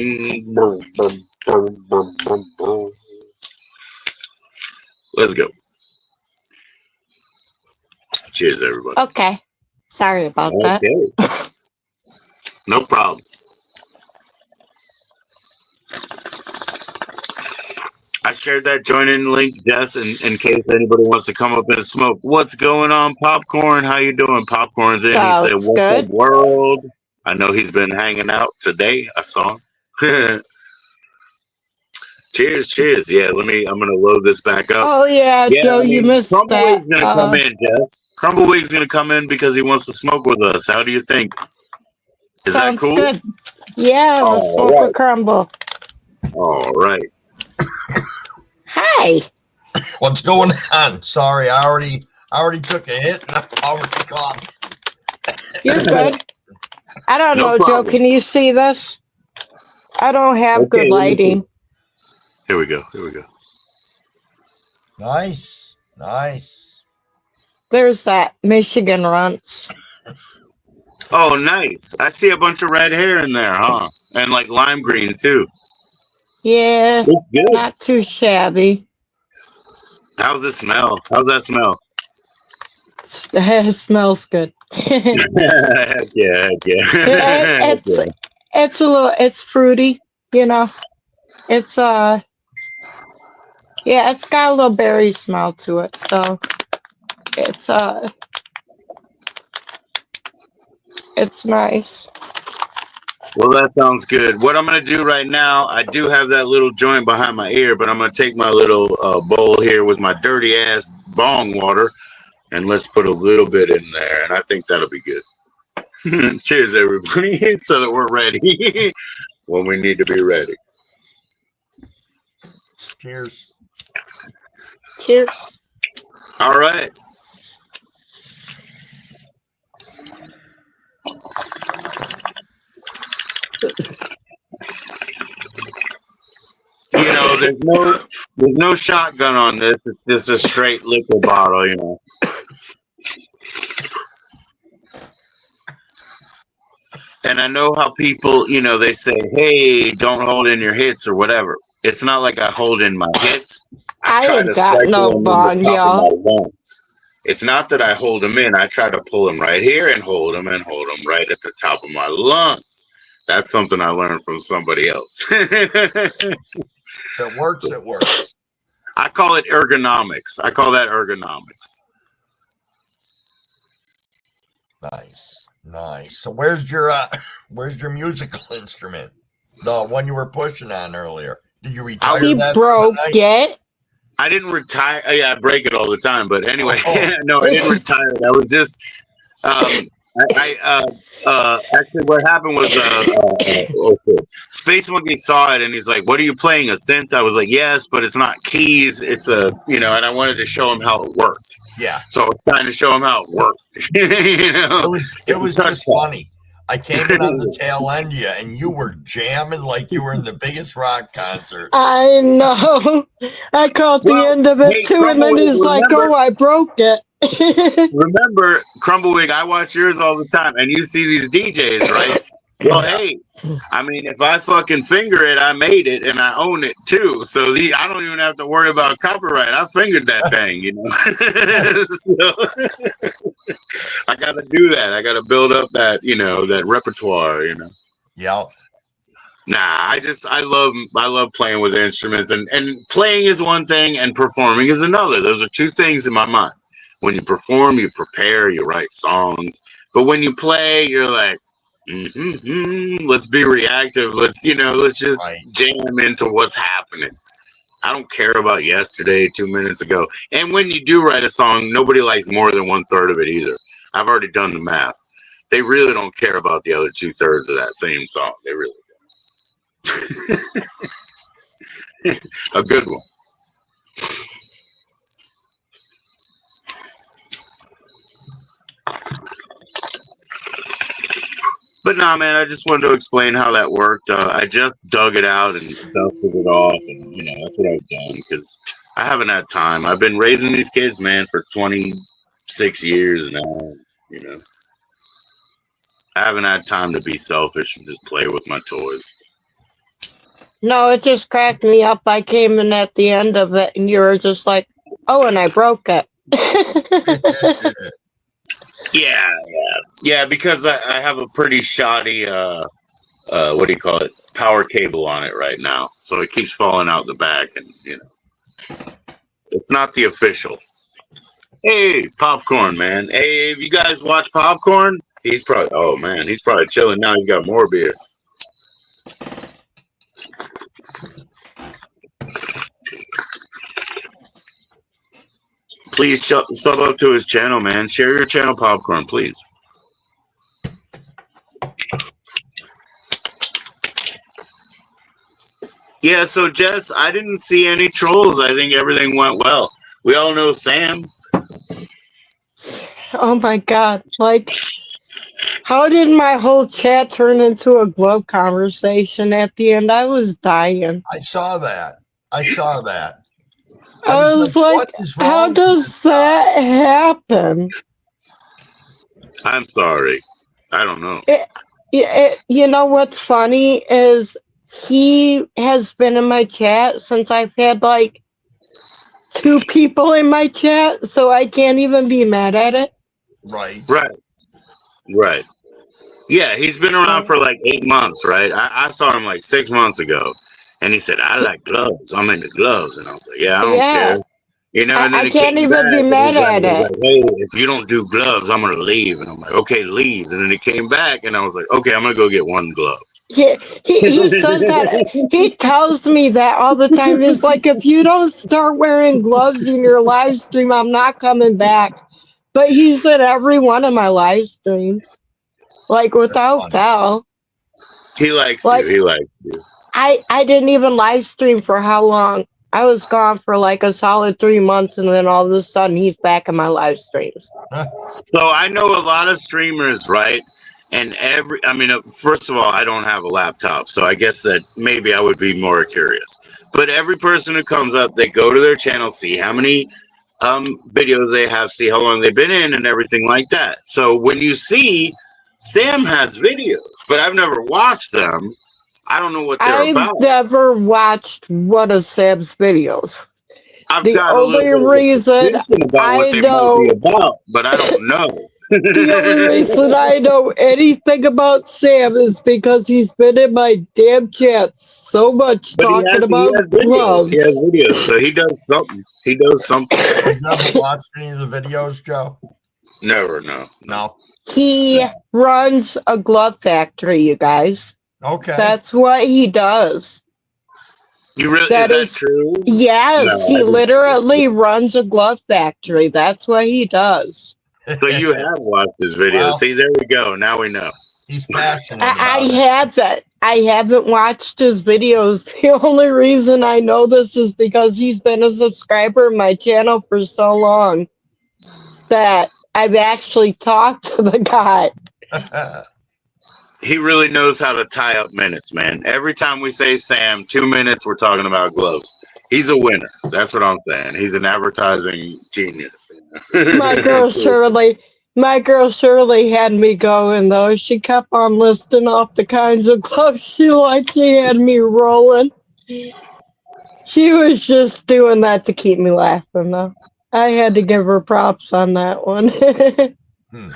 Let's go. Cheers, everybody. Okay. Sorry about that. Okay. No problem. I shared that join-in link, Jess, in case anybody wants to come up and smoke. What's going on, Popcorn? How you doing? Popcorn's in. He said, Sounds "What's good. up, world?" I know he's been hanging out today. I saw him. Cheers, cheers. Yeah, I'm gonna load this back up. Oh yeah, Yeah, Joe, I you mean, missed that. Crumbleweig's gonna come in, Jess. Crumbleweig's gonna come in because he wants to smoke with us. How do you think? Is that Sounds cool? good. Yeah, let's All smoke a right. crumble. All right. Hi. What's going on? Sorry, I already took a hit and I'm already coughing. You're good. I don't No know, Joe. problem. Can you see this? I don't have good let me see. lighting. Here we go. Here we go. Nice. Nice. There's that Michigan runts. Oh, nice. I see a bunch of red hair in there, huh? And like lime green too. Yeah, It's good. not too shabby. How's it smell? How's that smell? It smells good. Heck yeah, heck yeah. Heck yeah. It's a little, it's fruity, you know. It's yeah, it's got a little berry smell to it, so it's it's nice. Well, that sounds good. What I'm gonna do right now, I do have that little joint behind my ear, but I'm gonna take my little bowl here with my dirty ass bong water, and let's put a little bit in there, and I think that'll be good. Cheers, everybody, so that we're ready when we need to be ready. Cheers. Cheers. All right. You know, there's no shotgun on this. It's just a straight liquor bottle, you know. And I know how people, you know, they say, "Hey, don't hold in your hits or whatever." It's not like I hold in my hits. I Try ain't to got cycle no them in bong, the top of y'all. my lungs. It's not that I hold them in. I try to pull them right here and hold them right at the top of my lungs. That's something I learned from somebody else. If it works, it works. I call it ergonomics. I call that ergonomics. Nice. Nice. So where's your musical instrument? The one you were pushing on earlier. Did you retire He that broke it. I didn't retire. Yeah, I break it all the time. But anyway, Oh. no, I didn't retire. I was just, actually, what happened was, Space Monkey saw it and he's like, "What are you playing? A synth?" I was like, "Yes, but it's not keys. It's a, you know." And I wanted to show him how it worked. Yeah. So I was trying to show him how it worked. You know? It was just funny. I came in on the tail end of you, and you were jamming like you were in the biggest rock concert. I know. I caught the end of it too, and then he's like, "Oh, I broke it." Remember, Crumbleweed, I watch yours all the time, and you see these DJs, right? Well, hey, I mean, if I fucking finger it, I made it and I own it too. So I don't even have to worry about copyright. I fingered that thing, you know. So I got to do that. I got to build up that, you know, that repertoire, you know. Yeah. Nah, I love playing with instruments, and playing is one thing and performing is another. Those are two things in my mind. When you perform, you prepare, you write songs. But when you play, you're like, let's be reactive. Let's just jam into what's happening. I don't care about yesterday, 2 minutes ago. And when you do write a song, nobody likes more than 1/3 of it either. I've already done the math. They really don't care about the other 2/3 of that same song. They really don't. A good one. But nah, man, I just wanted to explain how that worked. I just dug it out and dusted it off, and that's what I've done because I haven't had time. I've been raising these kids, man, for 26 years now. I haven't had time to be selfish and just play with my toys. No, it just cracked me up. I came in at the end of it, and you were just like, "Oh, and I broke it." Yeah, because I have a pretty shoddy, what do you call it, power cable on it right now. So it keeps falling out the back, and, it's not the official. Hey, Popcorn, man. Hey, if you guys watch Popcorn, he's probably chilling now. He's got more beer. Please sub up to his channel, man. Share your channel, Popcorn, please. Yeah, so Jess, I didn't see any trolls. I think everything went well. We all know Sam. Oh my god. Like, how did my whole chat turn into a glove conversation at the end? I was dying. I saw that. I was like, what is wrong how with does this guy? that happen? I'm sorry. I don't know. You know what's funny is he has been in my chat since I've had like 2 people in my chat, so I can't even be mad at it. Right. Yeah, he's been around for like 8 months, right? I saw him like 6 months ago, and he said, "I like gloves. I'm into gloves," and I was like, "Yeah, I don't care." And then I he can't came even back be and mad he's at it. like, "Hey, if you don't do gloves, I'm gonna leave." And I'm like, "Okay, leave." And then he came back, and I was like, "Okay, I'm gonna go get one glove." He says that. He tells me that all the time. He's like, if you don't start wearing gloves in your live stream, I'm not coming back. But he's in every one of my live streams, like without fail. He likes Like, you. He likes you. I didn't even live stream for how long? I was gone for like a solid 3 months, and then all of a sudden he's back in my live streams. So I know a lot of streamers, right? And first of all, I don't have a laptop, so I guess that maybe I would be more curious. But every person who comes up, they go to their channel, see how many videos they have, see how long they've been in, and everything like that. So when you see Sam has videos, but I've never watched them, I don't know what they're about. I've never watched one of Sam's videos. I've The got only a little bit of a reason suspicion about what they might be about, but I don't know. The only reason I know anything about Sam is because he's been in my damn chat so much But talking about gloves. He has videos, so he does something. He does something. Have you ever watched any of the videos, Joe? Never, no. He runs a glove factory, you guys. Okay. That's what he does. You really? Is that true? Yes, No, he literally runs a glove factory. That's what he does. So you have watched his videos. Well, see, there we go. Now we know. He's passionate I haven't watched his videos. The only reason I know this is because he's been a subscriber of my channel for so long that I've actually talked to the guy. He really knows how to tie up minutes, man. Every time we say Sam, 2 minutes, we're talking about gloves. He's a winner. That's what I'm saying. He's an advertising genius. My girl Shirley, My girl Shirley had me going though. She kept on listing off the kinds of clothes she liked. She had me rolling. She was just doing that to keep me laughing though. I had to give her props on that one. Hmm.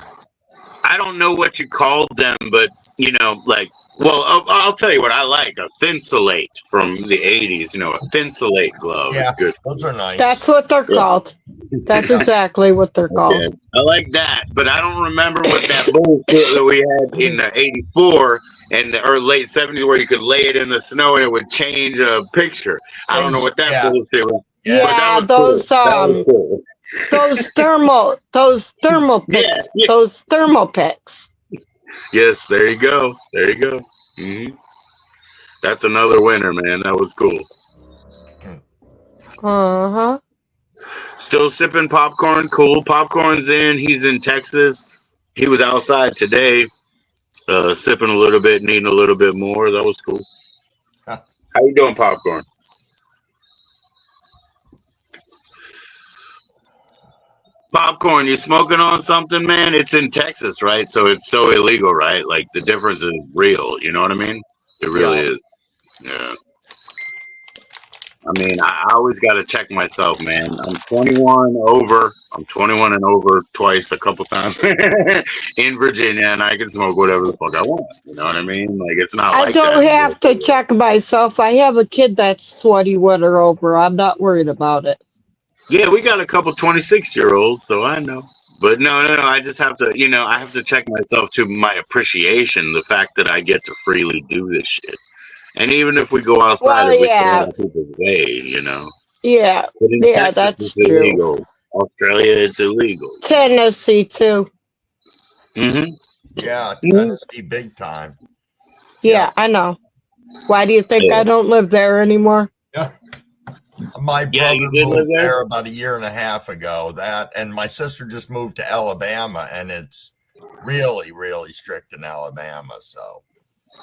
I don't know what you called them, but you know, like, well, I'll tell you what I like: a thinsulate from the '80s. You know, a thinsulate glove is Yeah, good. those are nice. That's what they're Yeah. called. That's exactly what they're called. Okay, I like that, but I don't remember what that bullshit that we had in '84 and the early late '70s, where you could lay it in the snow and it would change a picture. I don't know what that Yeah, bullshit was, yeah. but that Yeah, was cool. That was cool. those thermal Yeah, picks, yeah. those thermal picks. Yes, there you go. There you go. Hmm. That's another winner, man. That was cool. Uh-huh. Still sipping popcorn. Cool. Popcorn's in. He's in Texas. He was outside today, sipping a little bit and eating a little bit more. That was cool. Huh. How you doing, Popcorn? Popcorn, you smoking on something, man? It's in Texas, right? So it's so illegal, right? Like the difference is real. You know what I mean? It really Yeah. is. Yeah. I mean, I always got to check myself, man. I'm 21 over. I'm 21 and over twice, a couple times in Virginia, and I can smoke whatever the fuck I want. You know what I mean? Like it's not I like that. don't have to check myself. I have a kid that's 21 or over. I'm not worried about it. Yeah, we got a couple 26-year-olds, so I know. But no. I just have to, I have to check myself to my appreciation, the fact that I get to freely do this shit. And even if we go outside, Well, if we stay out yeah, of people's way. yeah, But in yeah, Texas, that's it's true. illegal. Australia, it's illegal. Tennessee too. Mm-hmm. Yeah, Mm-hmm. Tennessee, big time. Yeah, I know. Why do you think Yeah. I don't live there anymore? Yeah. My Yeah, you brother did live moved there? there about a year and a half ago. And my sister just moved to Alabama, and it's really, really strict in Alabama. So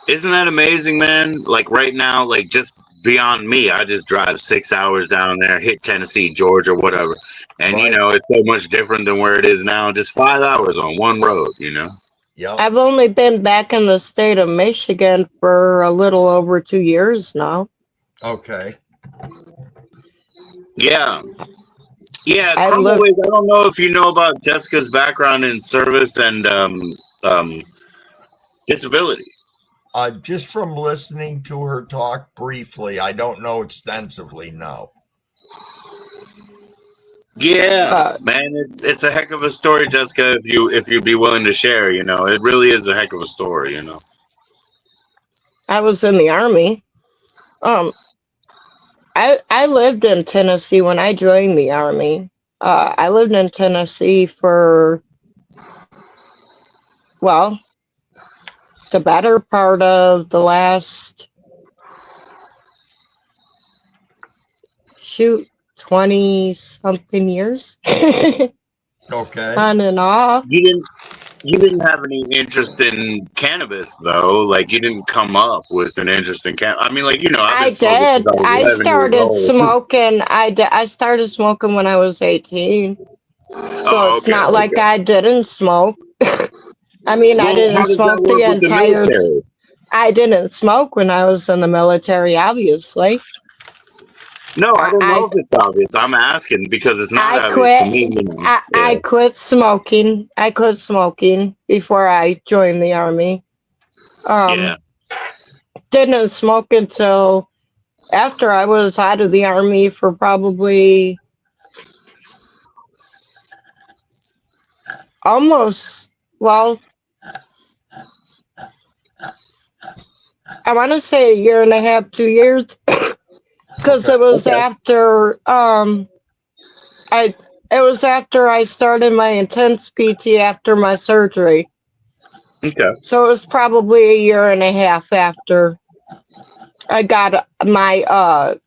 Isn't that amazing, man? Like right now, like just beyond me, I just drive 6 hours down there, hit Tennessee, Georgia, whatever. And right. it's so much different than where it is now. Just 5 hours on one road. Yep. I've only been back in the state of Michigan for a little over 2 years now. Okay. Yeah. Yeah, I Chroma live. Wave, I don't know if you know about Jessica's background in service and disability. Just from listening to her talk briefly, I don't know extensively. No. Yeah, man, it's a heck of a story, Jessica. If you'd be willing to share, it really is a heck of a story. I was in the army. Um, I lived in Tennessee when I joined the army. I lived in Tennessee for, well, the better part of the last, 20 something years. Okay. On and off. You didn't have any interest in cannabis though. Like you didn't come up with an interest in cannabis. I mean, like I've I been smoking since did. I was I 11 years started old. smoking. I started smoking when I was 18. So Oh, it's okay, not like okay. I didn't smoke. I mean, I Well, didn't how does that smoke the work with the entire. military? I didn't smoke when I was in the military, obviously. No, I don't I know if it's obvious. I'm asking because it's not I obvious to quit. me. I Yeah, quit smoking. I quit smoking before I joined the army. yeah. Didn't smoke until after I was out of the army for probably almost, well, I want to say a year and a half, 2 years, because Okay. it was Okay, after I it was after I started my intense PT after my surgery. okay. So it was probably a year and a half after I got my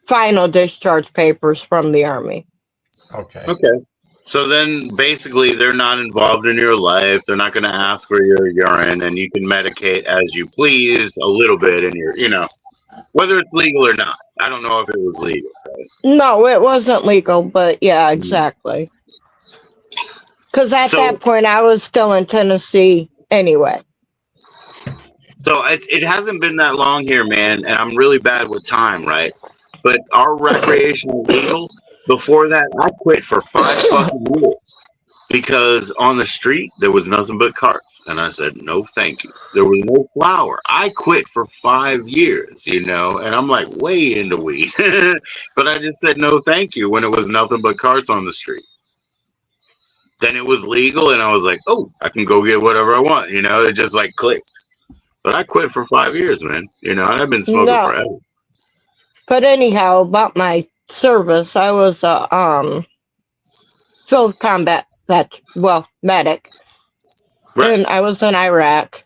final discharge papers from the army. Okay. Okay. So then basically they're not involved in your life. They're not going to ask for your urine and you can medicate as you please a little bit in your, whether it's legal or not. I don't know if it was legal. No, it wasn't legal, but yeah, Mhm. exactly. Because at So, that point, I was still in Tennessee anyway. so it hasn't been that long here, man, and I'm really bad with time, right? But our recreational legal, before that, I quit for 5 fucking years because on the street there was nothing but carts, and I said no, thank you. There was no flour. I quit for 5 years, and I'm like way into weed, but I just said no, thank you when it was nothing but carts on the street. Then it was legal, and I was like, oh, I can go get whatever I want, it just like clicked. But I quit for 5 years, man. And I've been smoking No. forever. But anyhow, about my service, I was a field combat medic. Right. And I was in Iraq.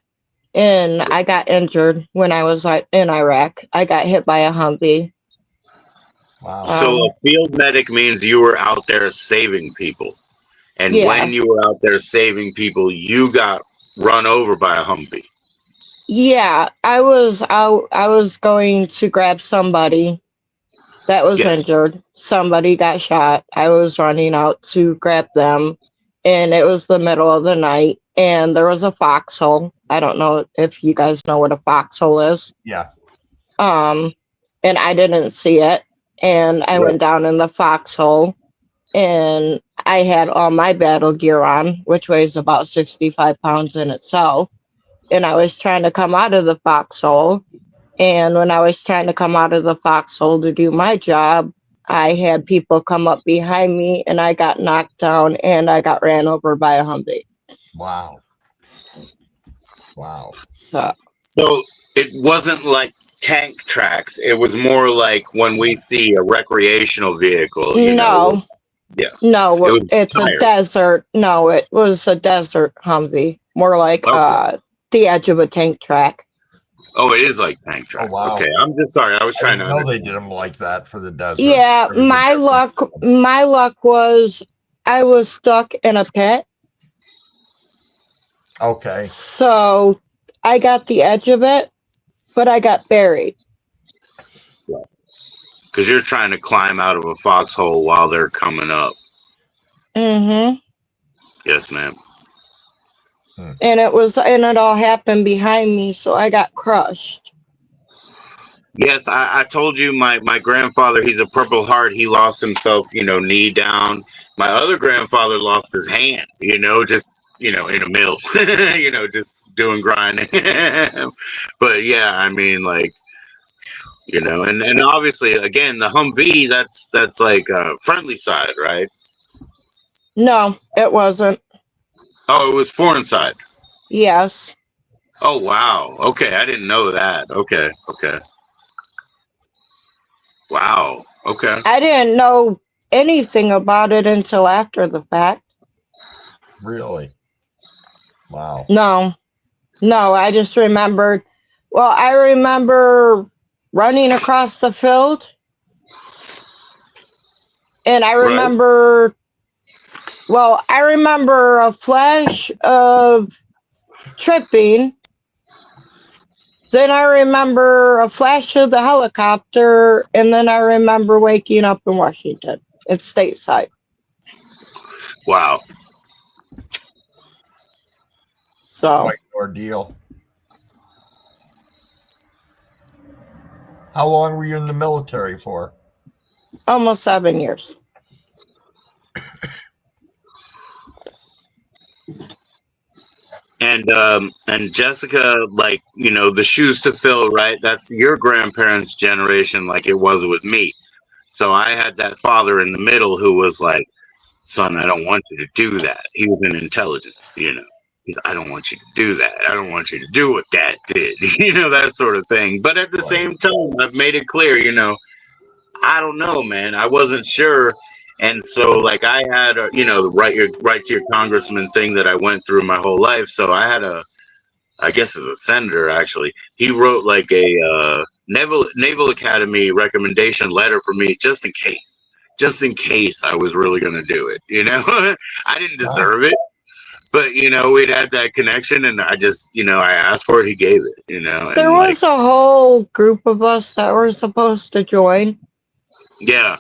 And I got injured when I was in Iraq. I got hit by a Humvee. Wow. So a field medic means you were out there saving people. And Yeah. when you were out there saving people, you got run over by a Humvee. Yeah, I was going to grab somebody that was injured. Somebody got shot. I was running out to grab them, and it was the middle of the night, and there was a foxhole. I don't know if you guys know what a foxhole is. Yeah. And I didn't see it, and I went down in the foxhole, and I had all my battle gear on, which weighs about 65 pounds in itself. And I was trying to come out of the foxhole. And when I was trying to come out of the foxhole to do my job, I had people come up behind me and I got knocked down and I got ran over by a Humvee. Wow. Wow. So it wasn't like tank tracks. It was more like when we see a recreational vehicle, No. Yeah. No, it's a desert. No, it was a desert Humvee. More like the edge of a tank track. Oh, it is like tank track. Oh, wow. Okay, I'm just sorry. I was trying to know they did them like that for the desert. Yeah, my luck was I was stuck in a pit. Okay. So I got the edge of it, but I got buried. Because you're trying to climb out of a foxhole while they're coming up. Mm-hmm. Yes, ma'am. And it all happened behind me, so I got crushed. Yes, I told you my grandfather, he's a Purple Heart. He lost himself, knee down. My other grandfather lost his hand, just, in a mill, just doing grinding. But yeah, I mean, like, and obviously, again, the Humvee, that's like friendly side, right? No, it wasn't. Oh, it was foreign side. Yes. Oh, wow. Okay, I didn't know that. Okay. Wow. Okay. I didn't know anything about it until after the fact. Really? Wow. No, I just remembered. Well, I remember running across the field. And I remember, I remember a flash of tripping. Then I remember a flash of the helicopter, and then I remember waking up in Washington. It's stateside. Wow. So quite an ordeal. How long were you in the military for? almost 7 years. And Jessica, like, the shoes to fill, right? That's your grandparents' generation, like it was with me. So I had that father in the middle who was like, son, I don't want you to do that. He was in intelligence, He's, I don't want you to do that. I don't want you to do what Dad did, that sort of thing. But at the same time, I've made it clear, I don't know, man. I wasn't sure. And so, like, I had, the right to your congressman thing that I went through my whole life. So I had I guess as a senator, actually, he wrote like a Naval Academy recommendation letter for me just in case I was really going to do it. I didn't deserve it, but, we'd had that connection and I just, I asked for it. He gave it, There was a whole group of us that were supposed to join. Yeah.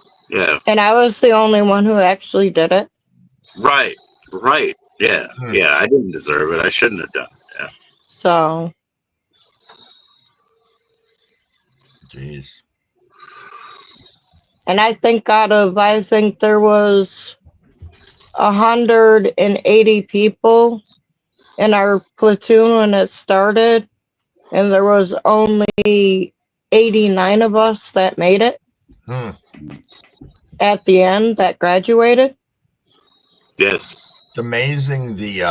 And I was the only one who actually did it. Right. Right. Yeah. Yeah. I didn't deserve it. I shouldn't have done it. Yeah. So, Jeez. and I think there was 180 people in our platoon when it started, and there was only 89 of us that made it at the end that graduated. Yes. It's amazing the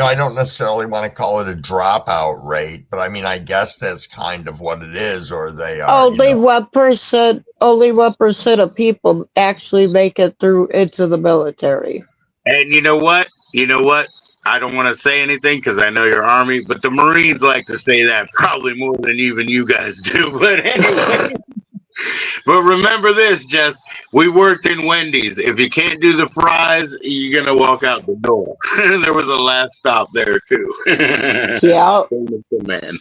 I don't necessarily want to call it a dropout rate, but I mean, I guess that's kind of what it is, or they are. Only what percent of people actually make it through into the military? And you know what? I don't want to say anything because I know you're Army, but the Marines like to say that probably more than even you guys do. But anyway. But remember this, Jess. We worked in Wendy's. If you can't do the fries, you're gonna walk out the door. There was a last stop there too. Yeah. Chain of command.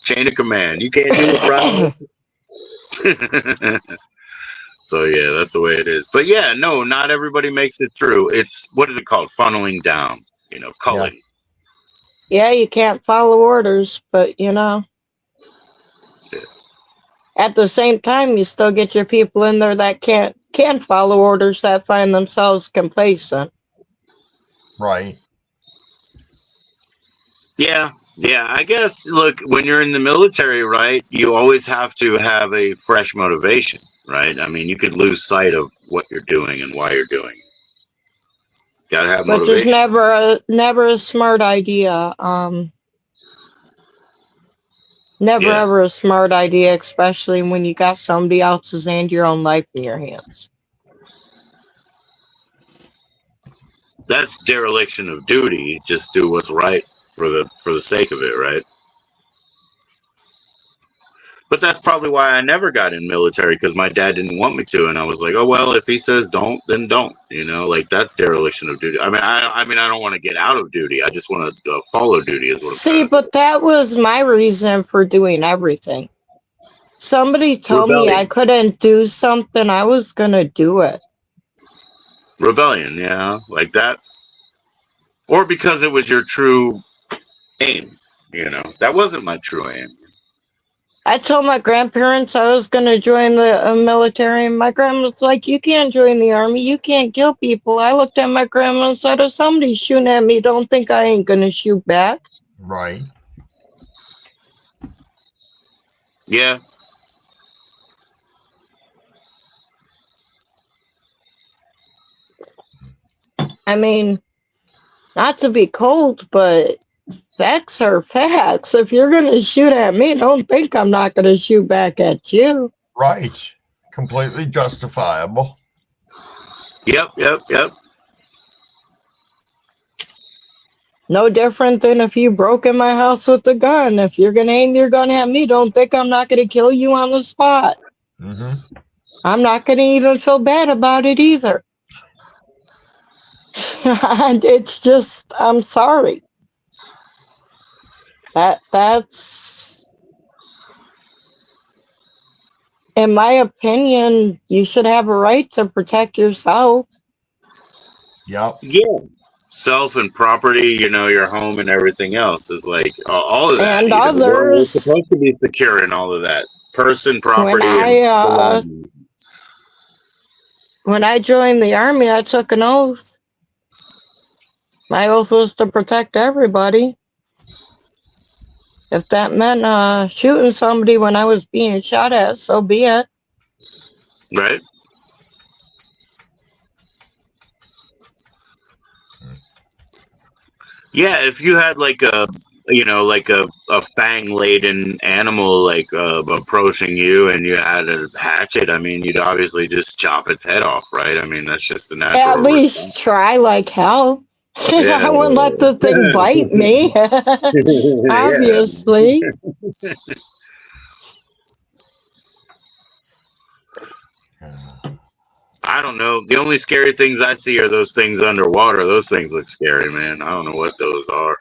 Chain of command. You can't do the fries. So yeah, that's the way it is. But yeah, no, not everybody makes it through. It's what is it called? Funneling down. Culling. Yeah, you can't follow orders, but at the same time, you still get your people in there that can follow orders, that find themselves complacent. Right. Yeah. I guess, look, when you're in the military, right, you always have to have a fresh motivation, right? I mean, you could lose sight of what you're doing and why you're doing it. Gotta have Which motivation. is never a smart idea. Never ever a smart idea, especially when you got somebody else's and your own life in your hands. That's dereliction of duty. Just do what's right for the sake of it, right? But that's probably why I never got in military, because my dad didn't want me to, and I was like, oh well, if he says don't, then don't. Like that's dereliction of duty. I mean, I don't want to get out of duty. I just want to follow duty. Is what I'm saying. But that was my reason for doing everything. Somebody told me I couldn't do something, I was gonna do it. Rebellion, yeah, like that. Or because it was your true aim. That wasn't my true aim. I told my grandparents I was going to join the military, and my grandma was like, you can't join the army, you can't kill people. I looked at my grandma and said, if somebody's shooting at me, don't think I ain't going to shoot back. Right. Yeah. I mean, not to be cold, but facts are facts. If you're going to shoot at me, don't think I'm not going to shoot back at you. Right. Completely justifiable. Yep. No different than if you broke in my house with a gun. If you're going to aim your gun at me, don't think I'm not going to kill you on the spot. Mm-hmm. I'm not going to even feel bad about it either. It's just, I'm sorry. That's, in my opinion, you should have a right to protect yourself. Yep. Yeah. Self and property, your home and everything else is like all of that. And others. We're supposed to be secure in all of that. Person, property, when I joined the army, I took an oath. My oath was to protect everybody. If that meant shooting somebody when I was being shot at, so be it. Right. Yeah, if you had like a fang-laden animal approaching you, and you had a hatchet, I mean, you'd obviously just chop its head off, right? I mean, that's just the natural. At least response. Try like hell. Yeah. I wouldn't let the thing bite me. Obviously. I don't know. The only scary things I see are those things underwater. Those things look scary, man. I don't know what those are.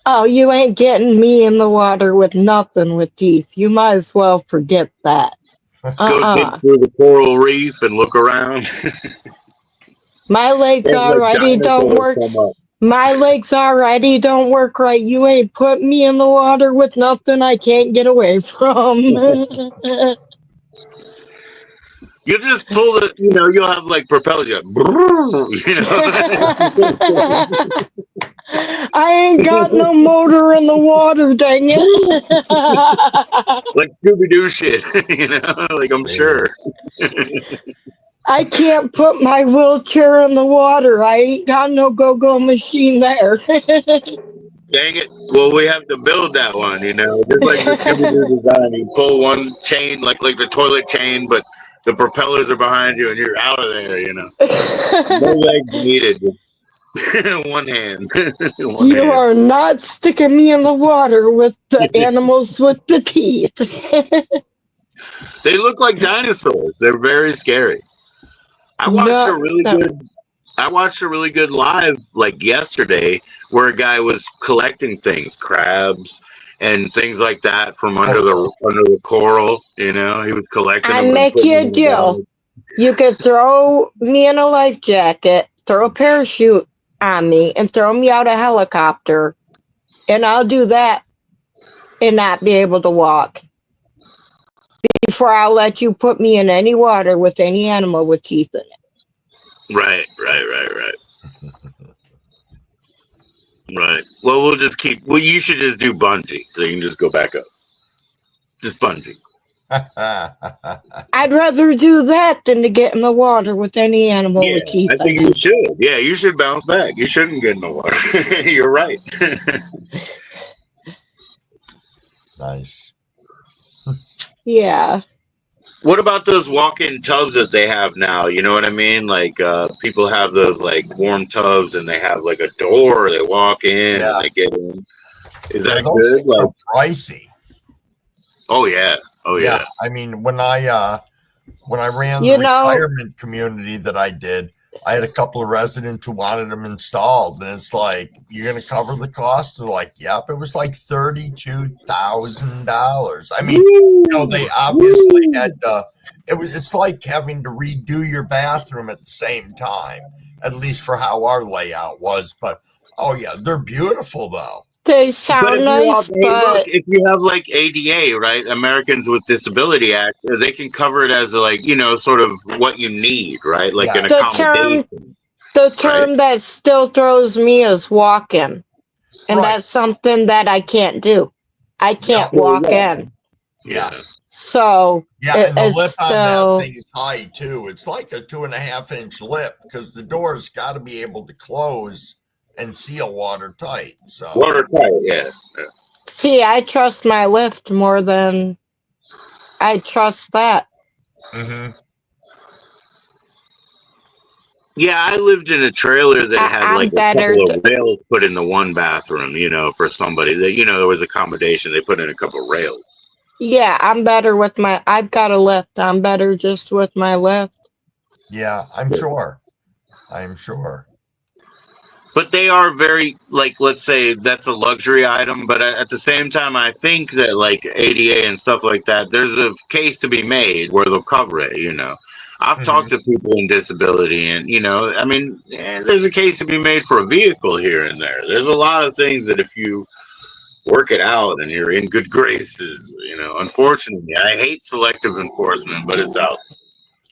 Oh, you ain't getting me in the water with nothing with teeth. You might as well forget that. Go dig through the coral reef and look around. My legs There's like already don't dinosaurs work. come up. My legs already don't work right. You ain't put me in the water with nothing I can't get away from. You just pull the, you'll have like propellers, you I ain't got no motor in the water, dang it. like Scooby Doo shit, like I'm Hey, sure. I can't put my wheelchair in the water. I ain't got no go-go machine there. Dang it. Well, we have to build that one, just like the Scooby Doo design. You pull one chain, like the toilet chain, but the propellers are behind you and you're out of there, No legs needed. One hand. One You hand. are not sticking me in the water with the animals with the teeth. They look like dinosaurs. They're very scary. I watched a No, really no. good I watched a really good live like yesterday where a guy was collecting things, crabs and things like that from under the coral. He was collecting I them and make putting you them a in a deal. bag. You could throw me in a life jacket, throw a parachute on me, and throw me out a helicopter, and I'll do that and not be able to walk before I'll let you put me in any water with any animal with teeth in it. Right. Right. Well, we'll just keep. Well, you should just do bungee so you can just go back up. Just bungee. I'd rather do that than to get in the water with any animal Yeah, with teeth I in think it. you should. Yeah, you should bounce back. You shouldn't get in the water. You're right. nice. Yeah. What about those walk-in tubs that they have now? You know what I mean? Like people have those like warm tubs, and they have like a door. They walk in and Yeah. they get in. Is Yeah, that those good? things Like, are pricey. oh yeah, Yeah. I mean, when I ran the You know, retirement community that I did, I had a couple of residents who wanted them installed, and it's like, you're going to cover the cost? They're like, yep. It was like $32,000. I mean, they obviously had it's like having to redo your bathroom at the same time, at least for how our layout was. But oh yeah, they're beautiful though. they But sound if you have, nice, hey, look, but if you have like ADA, right, Americans with Disability Act, they can cover it as like, sort of what you need, right, like an the Yes. term accommodation, the right? term that still throws me is walk-in. And Right. that's something that I can't do. I Yep. can't walk in. Yeah. Yeah. So Yeah, and the it's lip on that still, thing is high too. It's like a 2.5 inch lip because the door's got to be able to close and seal watertight. So Watertight, yeah. see, I trust my lift more than I trust that. mm-hmm. Yeah, I lived in a trailer that had I'm like a better. couple of rails put in the one bathroom, for somebody that, there was accommodation. They put in a couple of rails. Yeah, I'm better with my. I've got a lift. I'm better just with my lift. Yeah, I'm sure. I'm sure. But they are very, like, let's say that's a luxury item. But at the same time, I think that like ADA and stuff like that, there's a case to be made where they'll cover it. I've Mm-hmm. talked to people in disability, and I mean, there's a case to be made for a vehicle here and there. There's a lot of things that if you work it out and you're in good graces, unfortunately, I hate selective enforcement, but it's out.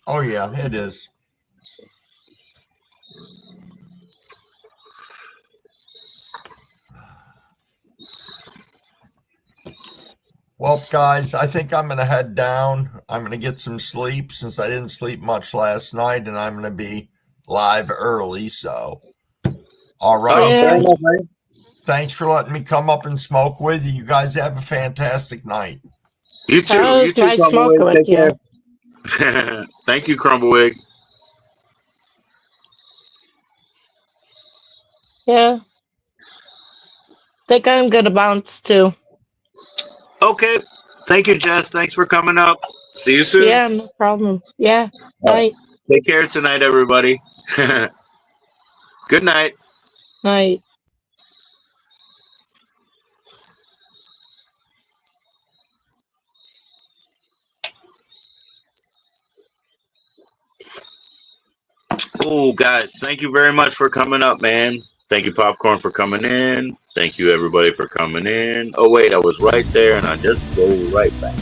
Oh yeah, it is. Well, guys, I think I'm going to head down. I'm going to get some sleep since I didn't sleep much last night, and I'm going to be live early. So, all right. Oh, fair Yeah. enough, man. Thanks for letting me come up and smoke with you. You guys have a fantastic night. You That too. You was too, nice smoking Crumbleweed. with Take you. care. Thank you, Crumbleweed. Yeah. Think I'm gonna bounce too. Okay. Thank you, Jess. Thanks for coming up. See you soon. Yeah, no problem. Yeah. All right. Night. Take care tonight, everybody. Good night. Night. Cool, guys. Thank you very much for coming up, man. Thank you, Popcorn, for coming in. Thank you, everybody, for coming in. Oh, wait, I was right there, and I just go right back.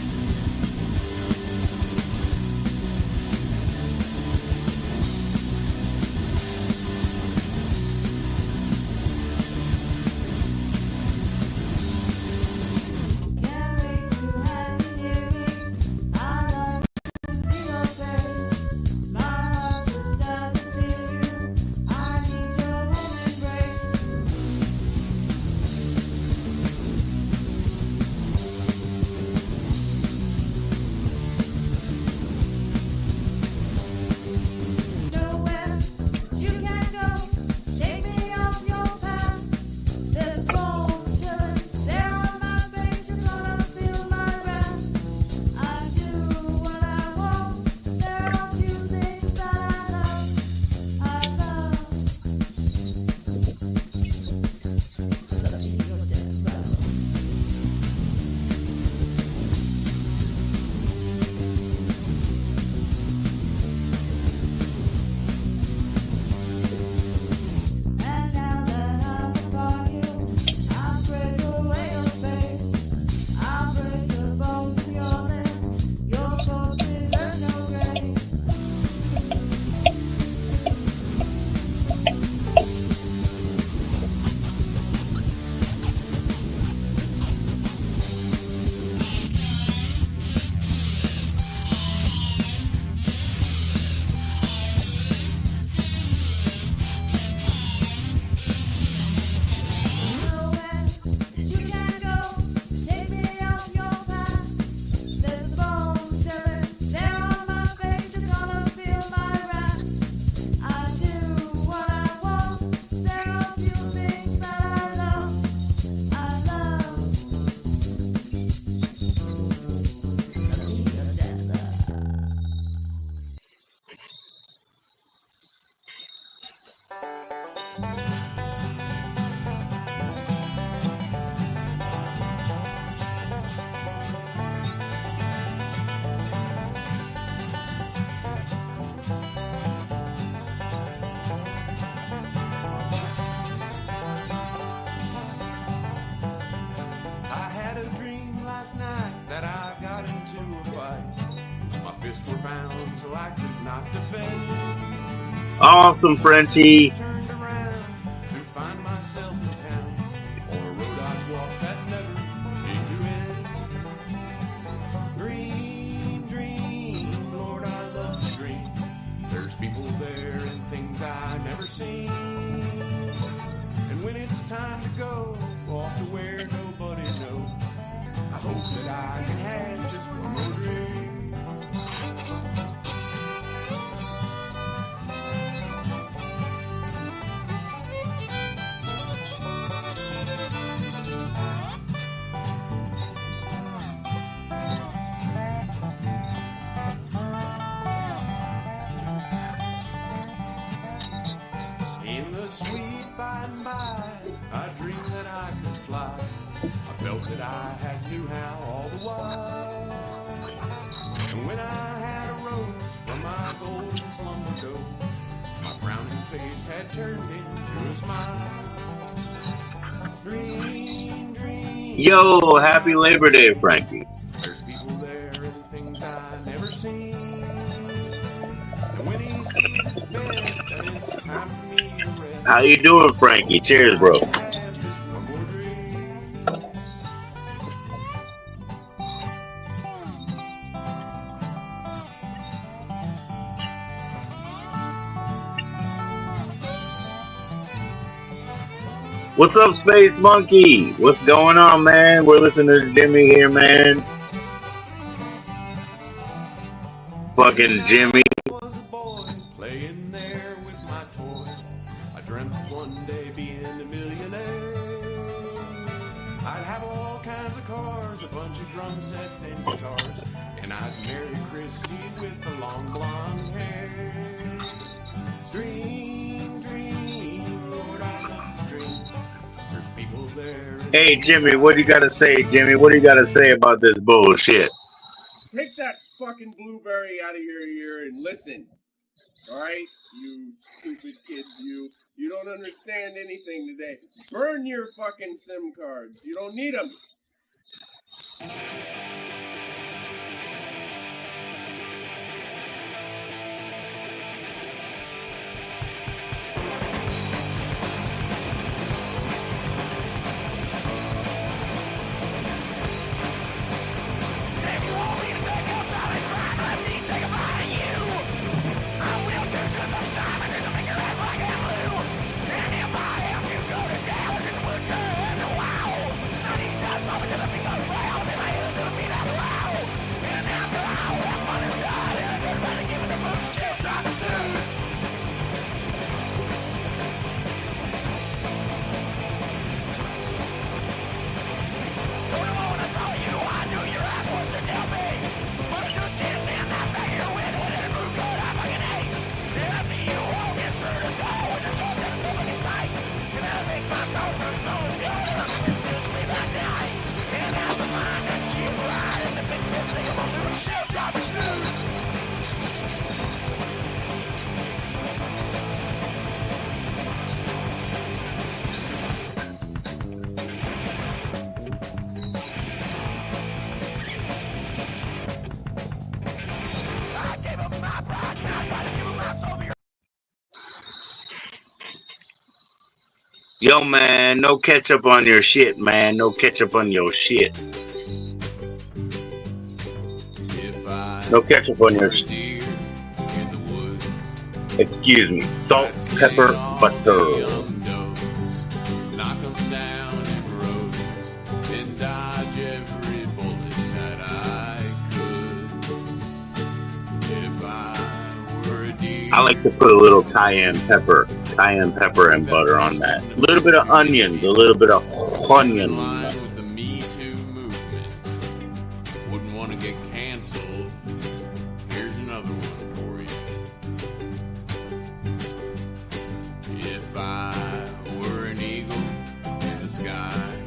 Awesome, Frenchie. Yo, happy Labor Day, Frankie. There's people there and things I never seen. And when he sees it's best, that it's time for me to rest. How you doing, Frankie? Cheers, bro. What's up, Space Monkey? What's going on, man? We're listening to Jimmy here, man. Fucking Jimmy. I was a boy playing there with my toy. I dreamt one day being a millionaire. I'd have all kinds of cars, a bunch of drum sets and guitars, and I'd marry Christy with the long blonde hair. Dream, dream, Lord, I love to dream. There's people there. Hey, Jimmy, what do you got to say, Jimmy? What do you got to say about this bullshit? Take that fucking blueberry out of your ear and listen. Alright? You stupid kid, you. You don't understand anything today. Burn your fucking SIM cards. You don't need them. Yo, man, no ketchup on your shit, man. No ketchup on your shit. No ketchup on your shit. Excuse me. Salt, pepper, butter. Knock 'em down in rows and dodge every bullet that I could. If I were a deer, I like to put a little cayenne pepper and butter on that. A little bit of onions, a little bit of onion. line with the Me Too movement, wouldn't want to get canceled. Here's another one for you. If I were an eagle in the sky,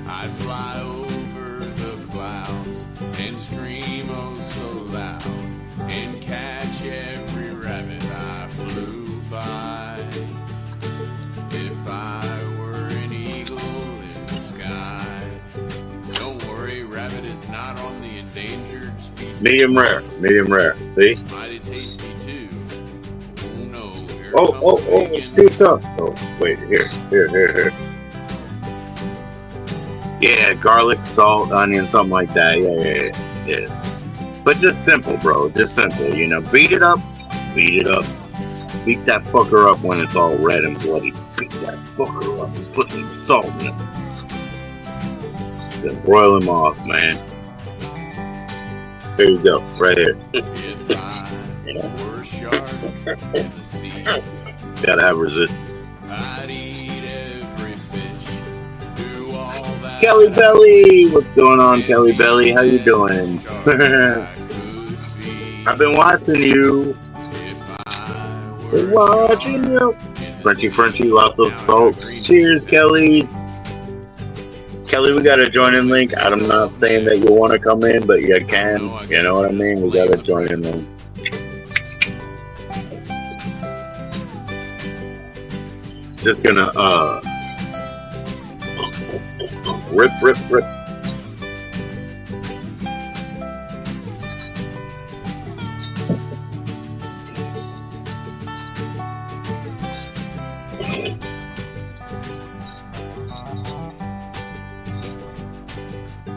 I'd fly over the clouds and scream oh so loud and catch every rabbit I flew by. If I were an eagle in the sky, don't worry, rabbit is not on the endangered species. Medium rare. See? Mighty tasty too. Oh no. Here Oh, comes it's bacon. too tough. Oh, wait, here. Yeah, garlic, salt, onion, something like that. Yeah. But just simple, bro. Just simple, you know. Beat it up. Beat that fucker up when it's all red and bloody. Beat that fucker up and put some salt in it. Then broil him off, man. There you go, right here. If I were a shark in the sea, Gotta have resistance. I'd eat every fish. Do all that. Kelly Belly! What's going on, Kelly Belly? How you doing? Shark I could be. I've been watching you. If I were Been a watching you. shark in the Frenchy, sea, lots of down salt. the green Cheers, bay. Kelly. Kelly, we got a join-in link. I'm not saying that you want to come in, but you can. You know what I mean? We got a join-in link. Just gonna, rip.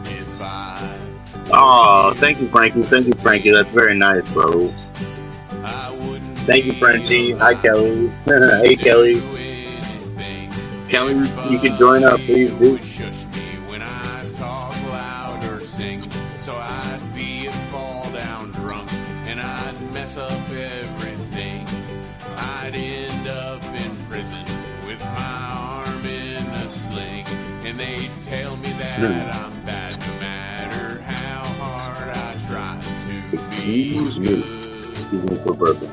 If I Oh, thank you, Frankie. That's very nice, bro. I wouldn't Thank you, be Frenchie. Hi, alive Kelly. to Hey, Kelly. do anything. Kelly, you can join up, please, Everybody dude. would shush me when I talk loud or sing, so I'd be a fall down drunk and I'd mess up everything. I'd end up in prison with my arm in a sling, and they'd tell me that I'm bad no matter how hard I try to be Excuse me. good. Excuse me for burping.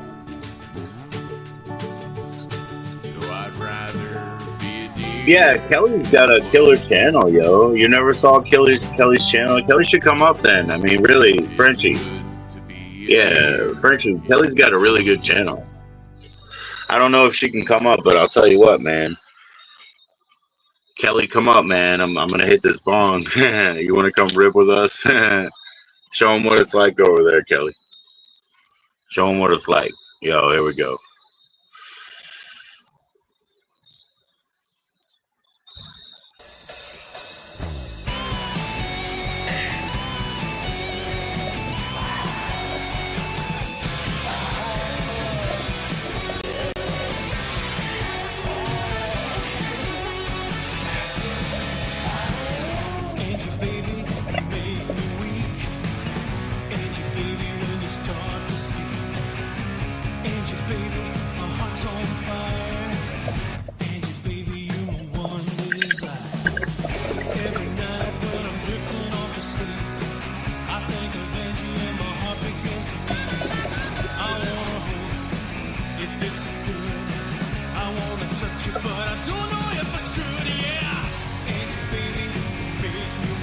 So I'd rather be a deer. Yeah, Kelly's got a killer channel, yo. You never saw Kelly's channel? Kelly should come up then. I mean, really, It's Frenchie. good to be Yeah, Frenchie, Kelly's got a really good channel. I don't know if she can come up, but I'll tell you what, man. Kelly, come up, man. I'm gonna hit this bong. You want to come rip with us? Show them what it's like over there, Kelly. Show them what it's like. Yo, here we go.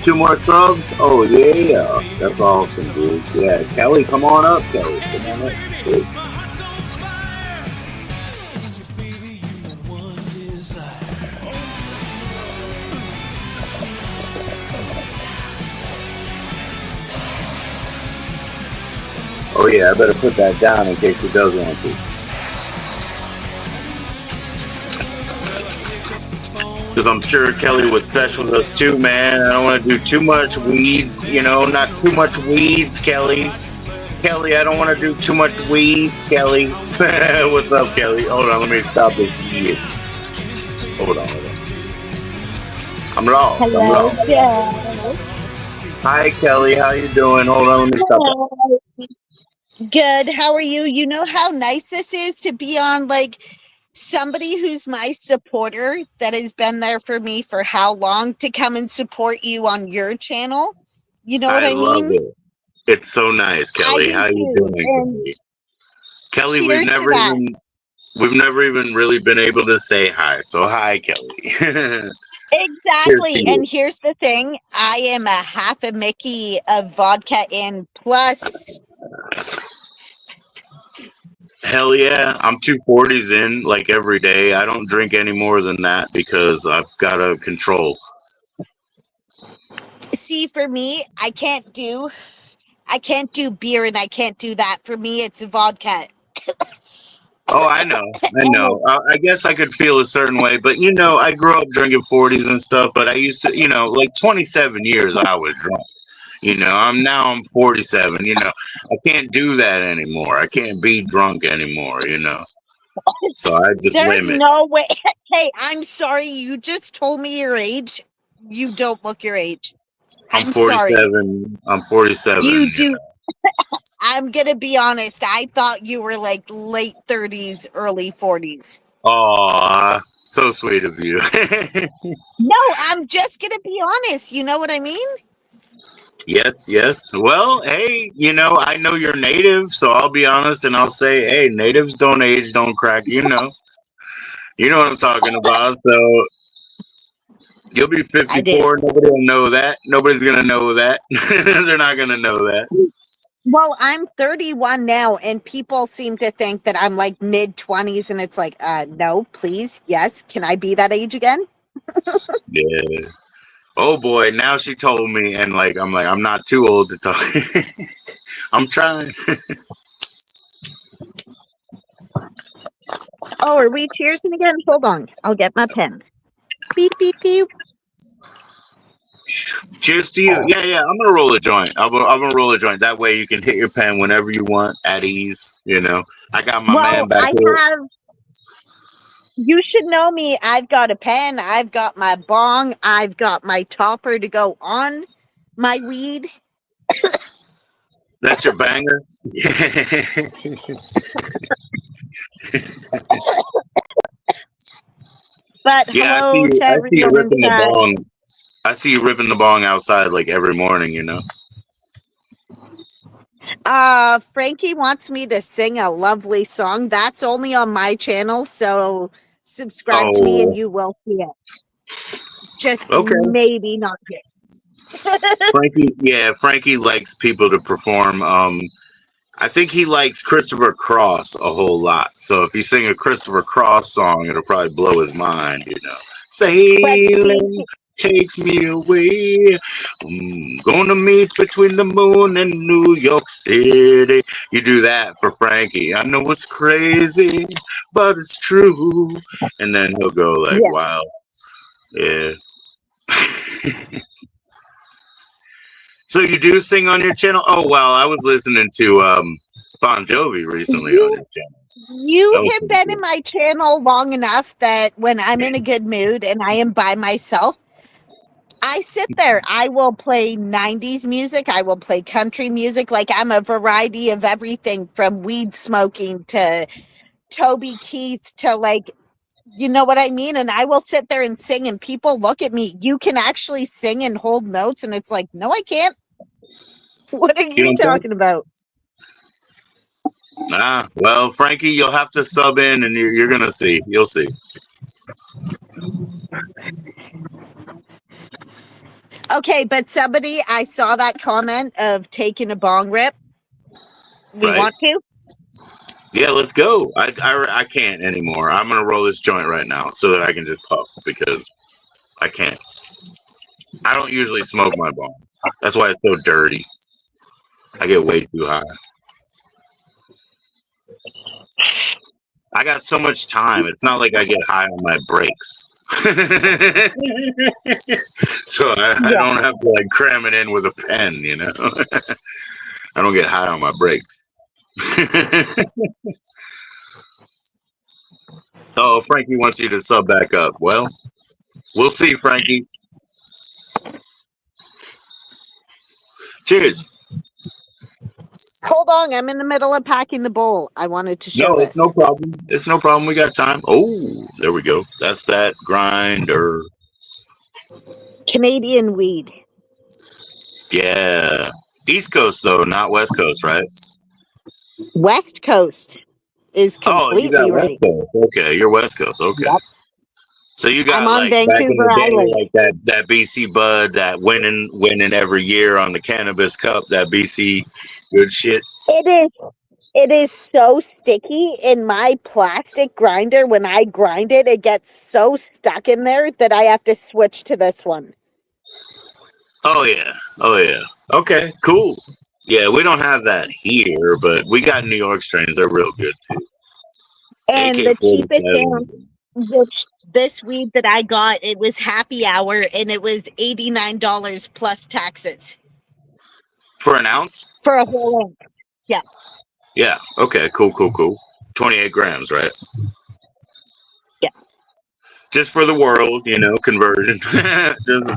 Two more subs? Oh, yeah. That's awesome, dude. Yeah, Kelly, come on up, Kelly. Come on up, dude. Oh, yeah, I better put that down in case he does want to. Because I'm sure Kelly would sesh with us too, man. I don't want to do too much weeds, you know, not too much weeds, Kelly. Kelly, I don't want to do too much weeds, Kelly. What's up, Kelly? Hold on, let me stop this weed. Hold on. I'm lost. Hello, I'm lost. Joe. Hi, Kelly. How you doing? Hold on, let me stop. Good. How are you? You know how nice this is to be on, like, somebody who's my supporter that has been there for me for how long to come and support you on your channel? You know what I love mean? it. It's so nice, Kelly. do How you too. doing, And Kelly? Kelly, cheers to that. we've never even really been able to say hi. So hi, Kelly. Cheers Exactly. to you. And here's the thing. I am a half a Mickey of vodka and plus. Hell yeah. I'm 240s in like every day. I don't drink any more than that because I've got to control. See, for me, I can't do beer and I can't do that. For me, it's vodka. Oh, I know. I guess I could feel a certain way, but you know, I grew up drinking 40s and stuff, but I used to, you know, like 27 years I was drunk. You know, I'm 47, you know. I can't do that anymore. I can't be drunk anymore, you know. So I just There's limit. no way. Hey, I'm sorry. You just told me your age. You don't look your age. I'm I'm sorry. 47. I'm 47. You do. I'm going to be honest. I thought you were like late 30s, early 40s. Aw, so sweet of you. No, I'm just going to be honest. You know what I mean? Yes. Well, hey, you know, I know you're native, so I'll be honest and I'll say, hey, natives don't age, don't crack, you know. You know what I'm talking about. So you'll be 54. Nobody will know that. Nobody's going to know that. They're not going to know that. Well, I'm 31 now, and people seem to think that I'm like mid-20s, and it's like, no, please, yes. Can I be that age again? Yeah. Oh boy, now she told me, and like I'm not too old to talk. I'm trying. Oh, are we cheersing again? Hold on, I'll get my pen. Beep beep beep. Cheers to you. Yeah. I'm gonna roll a joint. I'm gonna roll a joint. That way you can hit your pen whenever you want at ease. You know, I got my man back here. You should know me. I've got a pen. I've got my bong. I've got my topper to go on my weed. That's your banger. But yeah, hello to I see you everyone ripping the inside. bong. I see you ripping the bong outside like every morning. You know. Frankie wants me to sing a lovely song. That's only on my channel, so subscribe to me and you will see it. Just maybe not his. Frankie likes people to perform I think he likes Christopher Cross a whole lot. So if you sing a Christopher Cross song, it'll probably blow his mind, you know. But see, Sailing takes me away. Gonna meet between the moon and New York City. You do that for Frankie. I know it's crazy, but it's true. And then he'll go like, yeah. wow, yeah. So you do sing on your channel? Oh wow, I was listening to Bon Jovi recently on You your channel. you That was have pretty been in good. my channel long enough that when I'm in a good mood and I am by myself, I sit there. I will play 90s music. I will play country music. Like I'm a variety of everything from weed smoking to Toby Keith to like, you know what I mean? And I will sit there and sing, and people look at me. You can actually sing and hold notes. And it's like, no, I can't. What are You you don't think? talking about? Ah, well, Frankie, you'll have to sub in, and you're gonna see. You'll see. Okay, but somebody, I saw that comment of taking a bong rip. We Right? want to? Yeah, let's go. I can't anymore. I'm gonna roll this joint right now so that I can just puff because I can't. I don't usually smoke my bong. That's why it's so dirty. I get way too high. I got so much time. It's not like I get high on my breaks. So I Yeah. don't have to like cram it in with a pen, you know. I don't get high on my breaks. Oh, Frankie wants you to sub back up. Well, we'll see, Frankie. Cheers. Hold on, I'm in the middle of packing the bowl. I wanted to show No, it's no this. problem. It's no problem. We got time. Oh, there we go. That's that grinder. Canadian weed. Yeah. East Coast though, not West Coast, right? West Coast is Oh, you got completely West right. Coast. Okay, you're West Coast. Okay. Yep. So you I'm got on like back in Vancouver the day, Island. like that BC Bud, that winning every year on the Cannabis Cup, that BC good shit. It is so sticky in my plastic grinder. When I grind it, it gets so stuck in there that I have to switch to this one. Oh yeah. Oh yeah. Okay, cool. Yeah, we don't have that here, but we got New York strains. They're real good too. And the cheapest ounce, AK-47 which this weed that I got, it was happy hour and it was $89 plus taxes for an ounce. for a whole ounce. Yeah. Yeah. Okay. Cool. 28 grams, right? Yeah. Just for the world, you know, conversion.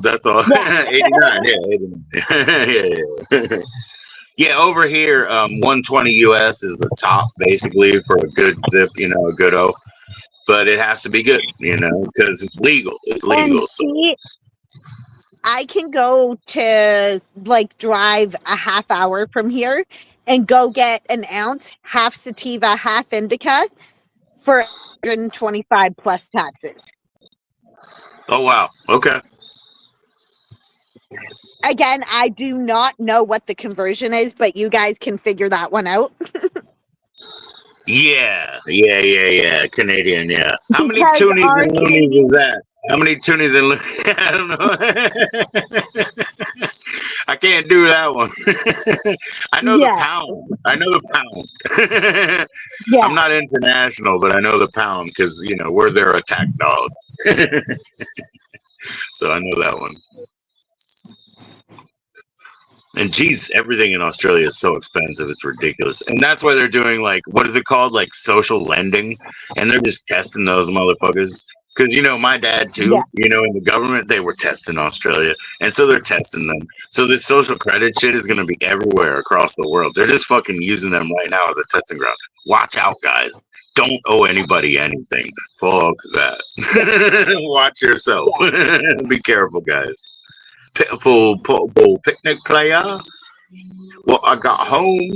That's all. Yeah. 89. Yeah. 89. Yeah. Yeah. Over here, 120 US is the top, basically, for a good zip. You know, a good O. But it has to be good, you know, because it's legal. It's And legal. So. see, I can go to like drive a half hour from here and go get an ounce, half sativa, half indica for 125 plus taxes. Oh wow. Okay. Again, I do not know what the conversion is, but you guys can figure that one out. Yeah. Canadian. Yeah. How many Because toonies our and loonies Canadian, is that? How many toonies and loonies? I don't know. I can't do that one. I know the yeah, pound. I know the pound. yeah. I'm not international, but I know the pound because you know we're their attack dogs. So I know that one. And geez, everything in Australia is so expensive; it's ridiculous. And that's why they're doing like what is it called, like social lending, and they're just testing those motherfuckers. Because you know, my dad too. Yeah. You know, in the government, they were testing Australia, and so they're testing them. So this social credit shit is going to be everywhere across the world. They're just fucking using them right now as a testing ground. Watch out, guys! Don't owe anybody anything. Fuck that. Watch yourself. Be careful, guys. Pitiful portable picnic player. Well, I got home.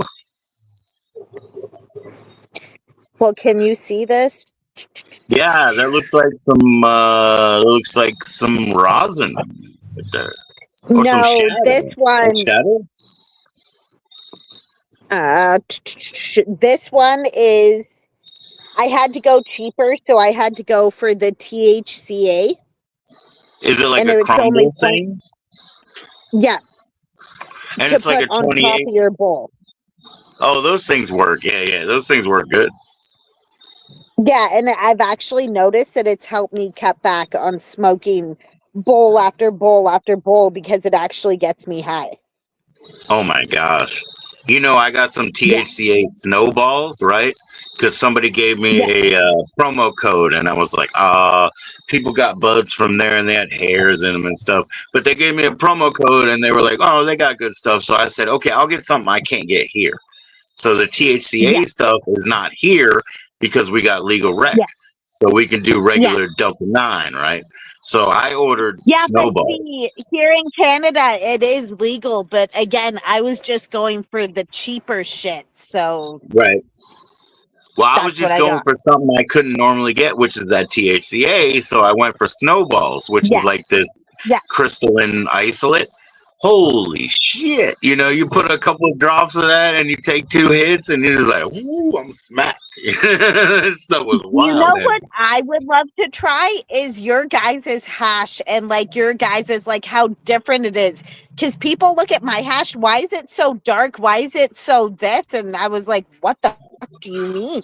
Well, can you see this? Yeah, that looks like some rosin right there. Or some No, this shadow. A one, shadow? This one is, I had to go cheaper, so I had to go for the THCA, Is it like and a it's only crumble thing? yeah, And to it's like put a on top 28. of your bowl. Oh, those things work. Yeah. Those things work good. Yeah, and I've actually noticed that it's helped me cut back on smoking bowl after bowl after bowl because it actually gets me high. Oh my gosh. I got some Yeah, THCA snowballs, right? Because somebody gave yeah, me a promo code, and I was like, people got buds from there, and they had hairs in them and stuff. But they gave me a promo code, and they were like, oh, they got good stuff. So I said, okay, I'll get something I can't get here. So the yeah, THCA stuff is not here because we got legal rec. yeah, So we can do yeah. regular Delta 9, right? So I ordered Yeah, but snowballs. see, here in Canada, it is legal. But again, I was just going for the cheaper shit. So Right. Well, I was that's what just I going got. for something I couldn't normally get, which is that THCA. So I went for snowballs, which is Yeah, like this yeah. crystalline isolate. Holy shit. You put a couple of drops of that and you take 2 hits and you're just like, ooh, I'm smacked. This stuff was You wild. know what I would love to try is your guys' hash and like your guys' like how different it is. Because people look at my hash, why is it so dark? Why is it so this? And I was like, what the fuck do you mean?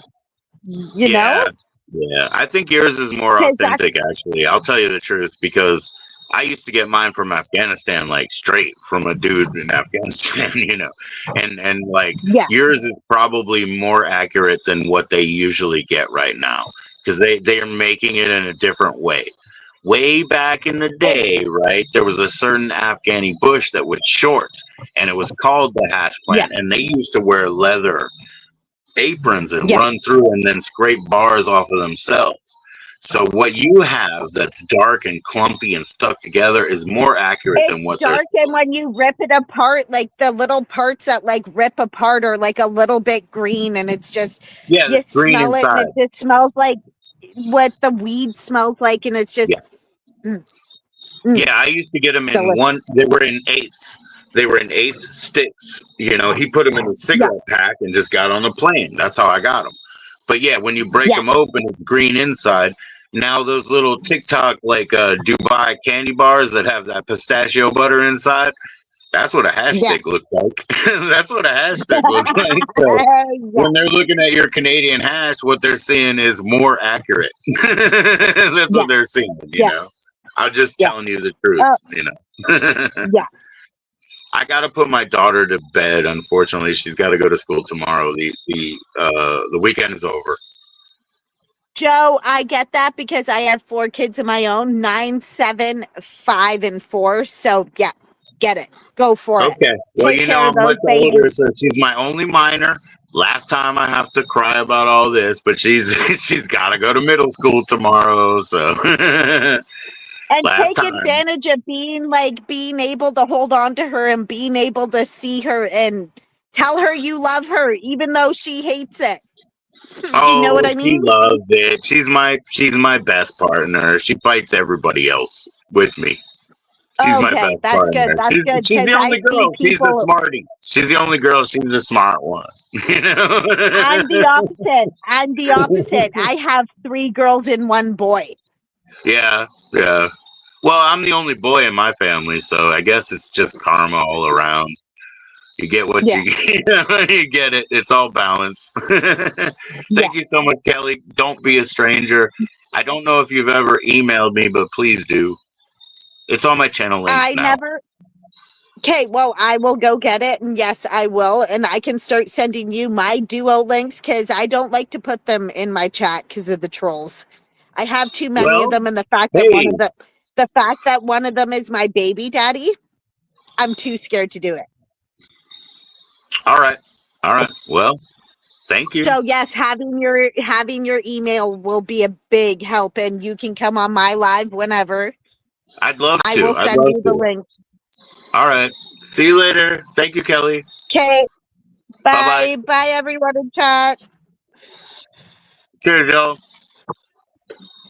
You know? Yeah. Yeah. I think yours is more Because that's, authentic, actually. I'll tell you the truth because I used to get mine from Afghanistan, like straight from a dude in Afghanistan, and like yeah, yours is probably more accurate than what they usually get right now because they are making it in a different way. Way back in the day, right, there was a certain Afghani bush that was short and it was called the hash yeah, plant, and they used to wear leather aprons and yeah. run through and then scrape bars off of themselves. So what you have that's dark and clumpy and stuck together is more accurate It's than what they're dark, and when you rip it apart, like the little parts that like rip apart are like a little bit green, and it's just yeah, you it's green smell it, and inside. it just smells like what the weed smells like, and it's just Yeah. mm, mm, Yeah, I used to get them in delicious. one. They were in eighths. They were in eighth sticks. He put them in a Yeah, cigarette pack and just got on the plane. That's how I got them. But yeah, when you break yeah, them open, it's green inside. Now those little TikTok like Dubai candy bars that have that pistachio butter inside. That's what a hash yeah, stick looks like. That's what a hash stick looks like. So yeah, when they're looking at your Canadian hash, what they're seeing is more accurate. That's yeah, what they're seeing. yeah, I'm just yeah. telling you the truth. Oh, You know. yeah. I got to put my daughter to bed. Unfortunately, she's got to go to school tomorrow. The weekend is over. Joe, I get that because I have 4 kids of my own, 9, 7, 5, and 4. So yeah, get it. Go for it. Okay. Well, Take care of I'm those much older, babies. so she's my only minor. Last time I have to cry about all this, but she's she's got to go to middle school tomorrow. So And last take time. advantage of being able to hold on to her and being able to see her and tell her you love her, even though she hates it. You know what Oh, I she mean? loves it. She's my best partner. She fights everybody else with me. She's my Okay, best that's good. partner. That's good She's because the I only see girl. She's the people. smarty. She's the only girl. She's the smart one. You I'm the know? opposite. I'm the opposite. I have 3 girls and 1 boy. Yeah, yeah. Well, I'm the only boy in my family, so I guess it's just karma all around. You get what Yeah, you get. You get it. It's all balance. yeah. Thank you so much, Kelly. Don't be a stranger. I don't know if you've ever emailed me, but please do. It's on my channel links I now. never. Okay, well, I will go get it. And yes, I will. And I can start sending you my duo links because I don't like to put them in my chat because of the trolls. I have too many of Well, them, and the fact that hey, one of them is my baby daddy, I'm too scared to do it. all right. All right. Well, thank you. So yes, having your email will be a big help, and you can come on my live whenever. I'd love I to. will I'd send love you the to. link. All right. See you later. Thank you, Kelly. Okay, Bye bye. bye everyone in chat. Cheers, y'all.